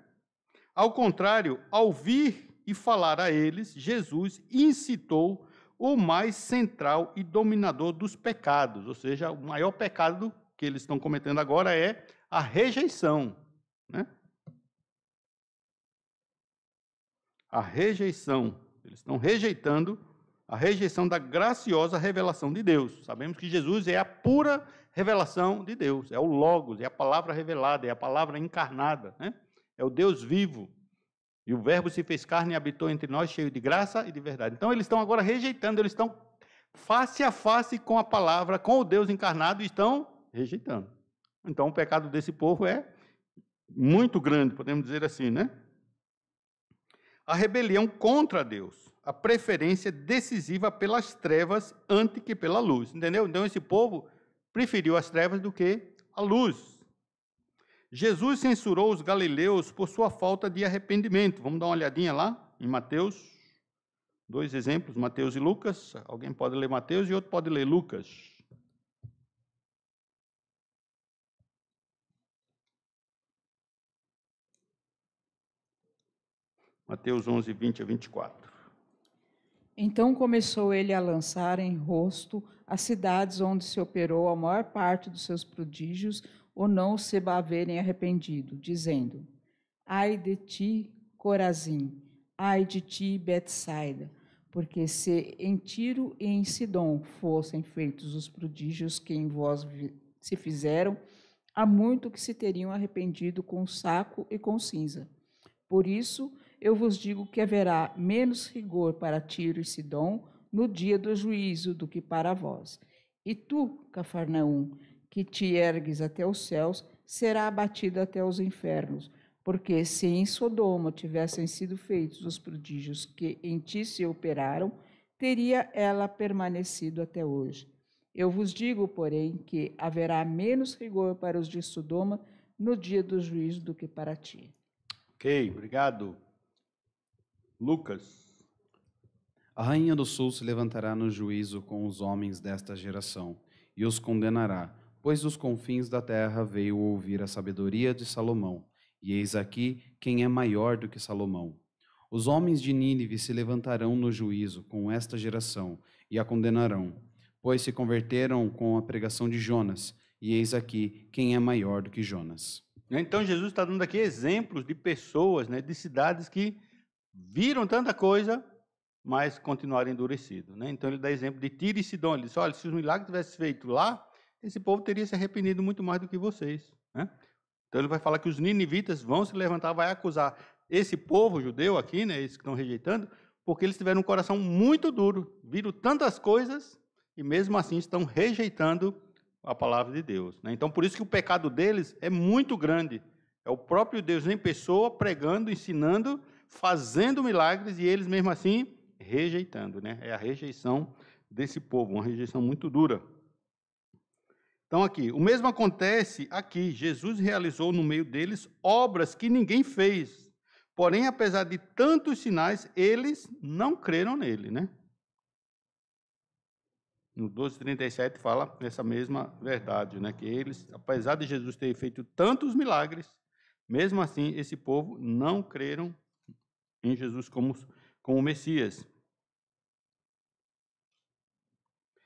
Ao contrário, ao vir e falar a eles, Jesus incitou o mais central e dominador dos pecados, ou seja, o maior pecado que eles estão cometendo agora é a rejeição, né? A rejeição. Eles estão rejeitando a rejeição da graciosa revelação de Deus. Sabemos que Jesus é a pura revelação de Deus, é o Logos, é a palavra revelada, é a palavra encarnada, né? É o Deus vivo. E o Verbo se fez carne e habitou entre nós, cheio de graça e de verdade. Então, eles estão agora rejeitando, eles estão face a face com a palavra, com o Deus encarnado, e estão rejeitando. Então, o pecado desse povo é muito grande, podemos dizer assim, né? A rebelião contra Deus, a preferência decisiva pelas trevas antes que pela luz, entendeu? Então, esse povo preferiu as trevas do que a luz. Jesus censurou os galileus por sua falta de arrependimento. Vamos dar uma olhadinha lá em Mateus, 2 exemplos, Mateus e Lucas. Alguém pode ler Mateus e outro pode ler Lucas. Mateus 11, 20 a 24. Então começou ele a lançar em rosto as cidades onde se operou a maior parte dos seus prodígios, ou não se haverem arrependido, dizendo: ai de ti, Corazim, ai de ti, Betsaida, porque se em Tiro e em Sidom fossem feitos os prodígios que em vós se fizeram, há muito que se teriam arrependido com saco e com cinza. Por isso, eu vos digo que haverá menos rigor para Tiro e Sidom no dia do juízo do que para vós. E tu, Cafarnaum, que te ergues até os céus, será abatido até os infernos. Porque se em Sodoma tivessem sido feitos os prodígios que em ti se operaram, teria ela permanecido até hoje. Eu vos digo, porém, que haverá menos rigor para os de Sodoma no dia do juízo do que para ti. Ok, obrigado. Lucas. A rainha do sul se levantará no juízo com os homens desta geração e os condenará, pois dos confins da terra veio ouvir a sabedoria de Salomão. E eis aqui quem é maior do que Salomão. Os homens de Nínive se levantarão no juízo com esta geração e a condenarão, pois se converteram com a pregação de Jonas. E eis aqui quem é maior do que Jonas. Então Jesus está dando aqui exemplos de pessoas, né, de cidades que viram tanta coisa, mas continuaram endurecidos. Né? Então ele dá exemplo de Tiro e Sidom. Ele diz, olha, se os milagres tivessem feito lá, esse povo teria se arrependido muito mais do que vocês. Né? Então ele vai falar que os ninivitas vão se levantar, vai acusar esse povo judeu aqui, né, esses que estão rejeitando, porque eles tiveram um coração muito duro, viram tantas coisas e mesmo assim estão rejeitando a palavra de Deus. Né? Então por isso que o pecado deles é muito grande. É o próprio Deus em pessoa pregando, ensinando, fazendo milagres e eles mesmo assim rejeitando. Né? É a rejeição desse povo, uma rejeição muito dura. Então, aqui, o mesmo acontece aqui. Jesus realizou no meio deles obras que ninguém fez. Porém, apesar de tantos sinais, eles não creram nele, né? No 12:37 fala essa mesma verdade, né? Que eles, apesar de Jesus ter feito tantos milagres, mesmo assim, esse povo não creram em Jesus como o Messias.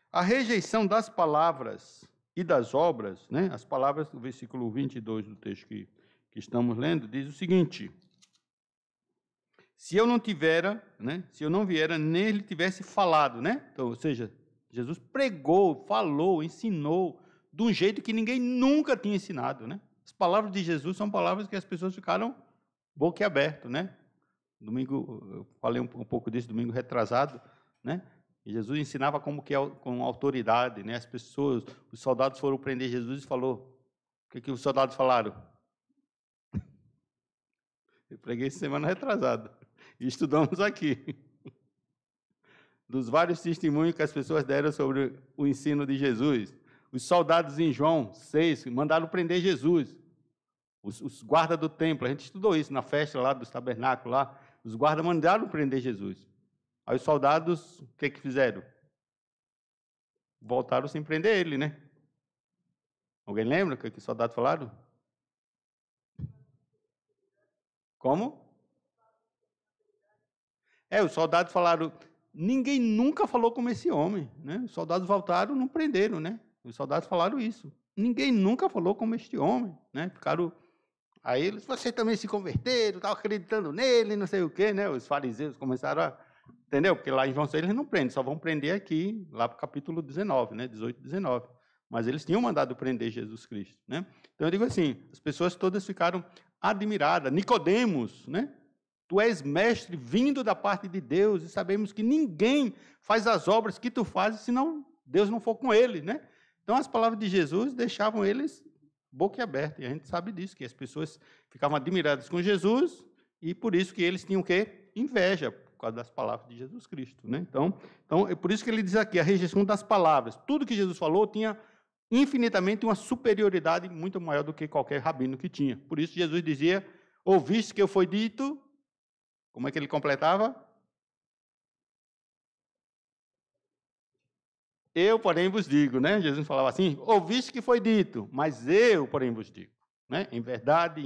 A rejeição das palavras e das obras, né? As palavras do versículo 22 do texto que estamos lendo, diz o seguinte: se eu não tivera, né? Se eu não viera, nem ele tivesse falado, né? Então, ou seja, Jesus pregou, falou, ensinou de um jeito que ninguém nunca tinha ensinado, né? As palavras de Jesus são palavras que as pessoas ficaram boquiaberto, né? Domingo, eu falei um pouco disso domingo retrasado, né? E Jesus ensinava como que é com autoridade, né? As pessoas, os soldados foram prender Jesus e falou, o que os soldados falaram? Eu preguei semana retrasada e estudamos aqui dos vários testemunhos que as pessoas deram sobre o ensino de Jesus. Os soldados em João 6 mandaram prender Jesus. Os guardas do templo, a gente estudou isso na festa lá dos tabernáculos lá. Os guardas mandaram prender Jesus. Aí os soldados, o que fizeram? Voltaram sem prender ele, né? Alguém lembra o que os soldados falaram? Como? Os soldados falaram, ninguém nunca falou como esse homem, né? Os soldados voltaram, não prenderam, né? Os soldados falaram isso. Ninguém nunca falou como este homem, né? Ficaram... Aí eles, vocês também se converteram, estavam acreditando nele, não sei o quê, né? Os fariseus começaram a... Entendeu? Porque lá em João 6 eles não prendem, só vão prender aqui, lá para o capítulo 19, né? 18 e 19. Mas eles tinham mandado prender Jesus Cristo, né? Então eu digo assim, as pessoas todas ficaram admiradas. Nicodemos, né? Tu és mestre vindo da parte de Deus e sabemos que ninguém faz as obras que tu fazes se não Deus não for com ele, né? Então as palavras de Jesus deixavam eles boquiabertos. E a gente sabe disso, que as pessoas ficavam admiradas com Jesus e por isso que eles tinham o quê? Inveja, por causa das palavras de Jesus Cristo, né? Então é por isso que ele diz aqui, a rejeição das palavras. Tudo que Jesus falou tinha infinitamente uma superioridade muito maior do que qualquer rabino que tinha. Por isso Jesus dizia, ouviste que eu foi dito, como é que ele completava? Eu, porém, vos digo, né? Jesus falava assim, ouviste que foi dito, mas eu, porém, vos digo. Né? Em verdade,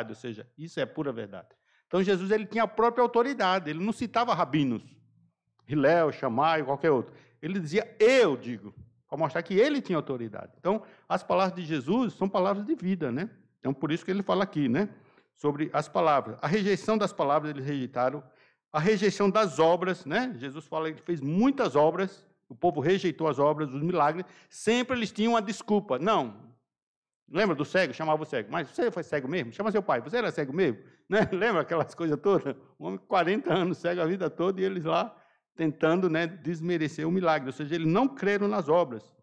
ou seja, isso é pura verdade. Então, Jesus ele tinha a própria autoridade, ele não citava rabinos, Hilel, Shammai, qualquer outro. Ele dizia, eu digo, para mostrar que ele tinha autoridade. Então, as palavras de Jesus são palavras de vida, né? Então, por isso que ele fala aqui, né? Sobre as palavras. A rejeição das palavras, eles rejeitaram. A rejeição das obras, né? Jesus fala que ele fez muitas obras, o povo rejeitou as obras, os milagres, sempre eles tinham uma desculpa. Não, Lembra do cego? Chamava o cego. Mas você foi cego mesmo? Chama seu pai. Você era cego mesmo? Né? Lembra aquelas coisas todas? Um homem 40 anos, cego a vida toda, e eles lá tentando, né, desmerecer o milagre. Ou seja, eles não creram nas obras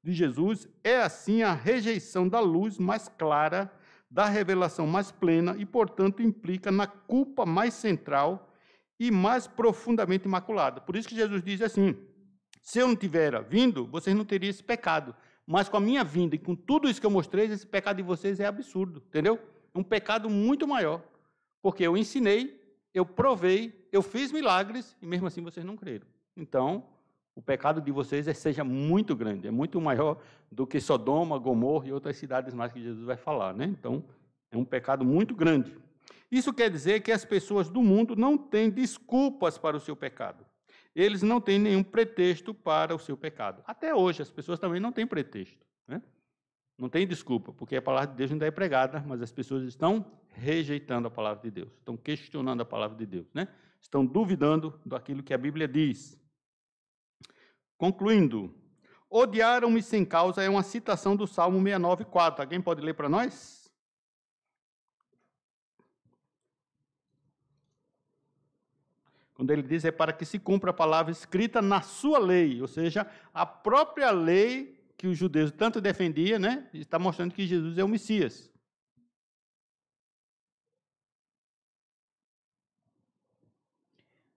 de Jesus. É assim a rejeição da luz mais clara, da revelação mais plena e, portanto, implica na culpa mais central e mais profundamente imaculada. Por isso que Jesus diz assim: se eu não tivesse vindo, vocês não teriam esse pecado. Mas com a minha vinda e com tudo isso que eu mostrei, esse pecado de vocês é absurdo, entendeu? É um pecado muito maior. Porque eu ensinei, eu provei, eu fiz milagres e mesmo assim vocês não creram. Então, o pecado de vocês seja muito grande, é muito maior do que Sodoma, Gomorra e outras cidades mais que Jesus vai falar, né? Então, é um pecado muito grande. Isso quer dizer que as pessoas do mundo não têm desculpas para o seu pecado. Eles não têm nenhum pretexto para o seu pecado. Até hoje, as pessoas também não têm pretexto, né? Não tem desculpa, porque a palavra de Deus ainda é pregada, mas as pessoas estão rejeitando a palavra de Deus, estão questionando a palavra de Deus, né? Estão duvidando daquilo que a Bíblia diz. Concluindo, odiaram-me sem causa é uma citação do Salmo 69:4. Alguém pode ler para nós? Quando ele diz, é para que se cumpra a palavra escrita na sua lei, ou seja, a própria lei que os judeus tanto defendiam, né, está mostrando que Jesus é o Messias.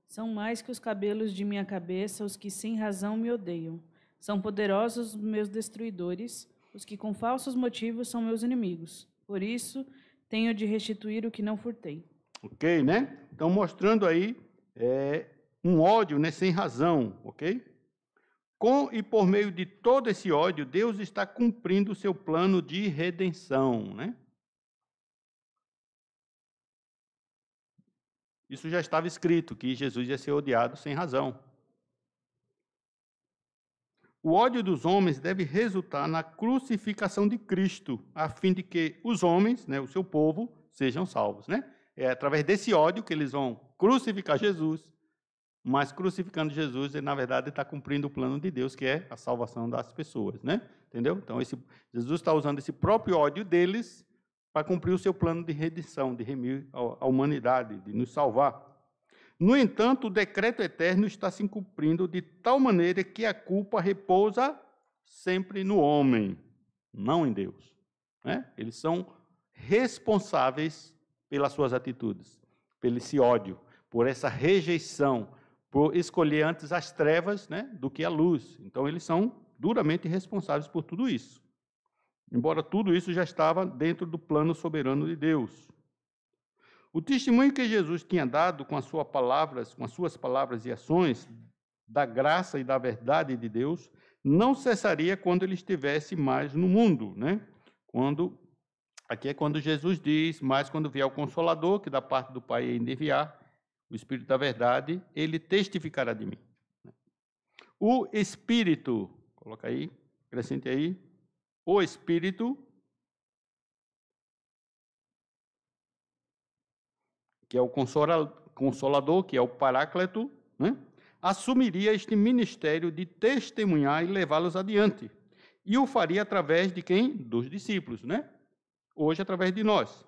São mais que os cabelos de minha cabeça os que sem razão me odeiam. São poderosos os meus destruidores, os que com falsos motivos são meus inimigos. Por isso, tenho de restituir o que não furtei. Ok, né? Então, mostrando aí um ódio, né, sem razão, ok? Com e por meio de todo esse ódio, Deus está cumprindo o seu plano de redenção, né? Isso já estava escrito, que Jesus ia ser odiado sem razão. O ódio dos homens deve resultar na crucificação de Cristo, a fim de que os homens, né, o seu povo, sejam salvos, né? É através desse ódio que eles vão crucificar Jesus, mas crucificando Jesus, ele, na verdade, está cumprindo o plano de Deus, que é a salvação das pessoas, né? Entendeu? Então, Jesus está usando esse próprio ódio deles para cumprir o seu plano de redenção, de remir a humanidade, de nos salvar. No entanto, o decreto eterno está se cumprindo de tal maneira que a culpa repousa sempre no homem, não em Deus, né? Eles são responsáveis pelas suas atitudes, pelo esse ódio, por essa rejeição, por escolher antes as trevas, né, do que a luz. Então, eles são duramente responsáveis por tudo isso. Embora tudo isso já estava dentro do plano soberano de Deus. O testemunho que Jesus tinha dado com as suas palavras e ações, da graça e da verdade de Deus, não cessaria quando ele estivesse mais no mundo, né? Aqui é quando Jesus diz, mas quando vier o Consolador, que da parte do Pai ainda enviar, o Espírito da verdade, ele testificará de mim. O Espírito, coloca aí, acrescente aí, o Espírito, que é o Consolador, que é o Paráclito, né, assumiria este ministério de testemunhar e levá-los adiante. E o faria através de quem? Dos discípulos, né? Hoje, através de nós.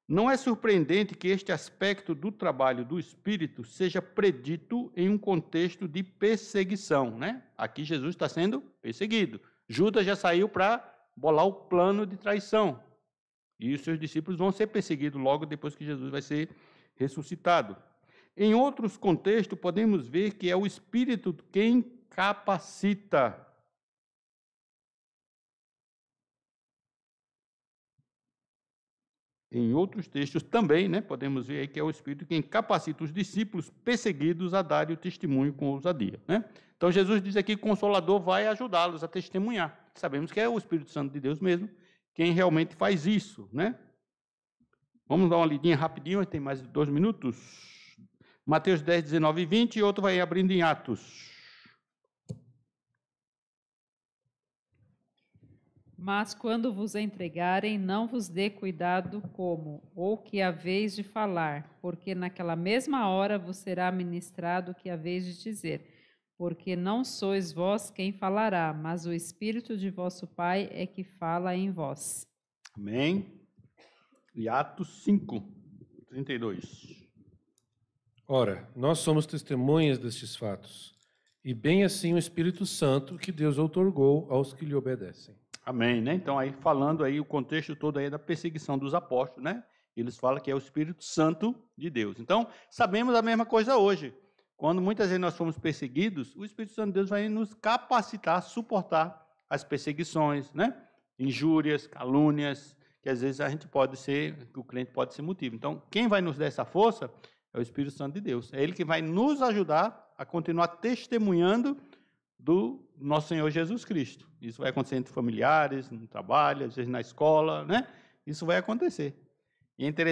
Não é surpreendente que este aspecto do trabalho do Espírito seja predito em um contexto de perseguição, né? Aqui Jesus está sendo perseguido. Judas já saiu para bolar o plano de traição. E os seus discípulos vão ser perseguidos logo depois que Jesus vai ser ressuscitado. Em outros contextos, podemos ver que é o Espírito quem capacita. Em outros textos também, né, podemos ver aí que é o Espírito quem capacita os discípulos perseguidos a darem o testemunho com ousadia, né? Então, Jesus diz aqui que o Consolador vai ajudá-los a testemunhar. Sabemos que é o Espírito Santo de Deus mesmo quem realmente faz isso, né? Vamos dar uma lidinha rapidinho, tem mais 2 minutos. Mateus 10, 19 e 20, e outro vai abrindo em Atos. Mas quando vos entregarem, não vos dê cuidado como, ou que haveis de falar, porque naquela mesma hora vos será ministrado o que haveis de dizer. Porque não sois vós quem falará, mas o Espírito de vosso Pai é que fala em vós. Amém. E Atos 5, 32. Ora, nós somos testemunhas destes fatos, e bem assim o Espírito Santo que Deus outorgou aos que lhe obedecem. Amém, né? Então, aí falando aí o contexto todo aí da perseguição dos apóstolos, né? Eles falam que é o Espírito Santo de Deus. Então, sabemos a mesma coisa hoje. Quando muitas vezes nós fomos perseguidos, o Espírito Santo de Deus vai nos capacitar a suportar as perseguições, né? Injúrias, calúnias, que às vezes o cliente pode ser motivo. Então, quem vai nos dar essa força é o Espírito Santo de Deus. É Ele que vai nos ajudar a continuar testemunhando do nosso Senhor Jesus Cristo. Isso vai acontecer entre familiares, no trabalho, às vezes na escola, né? Isso vai acontecer. E é interessante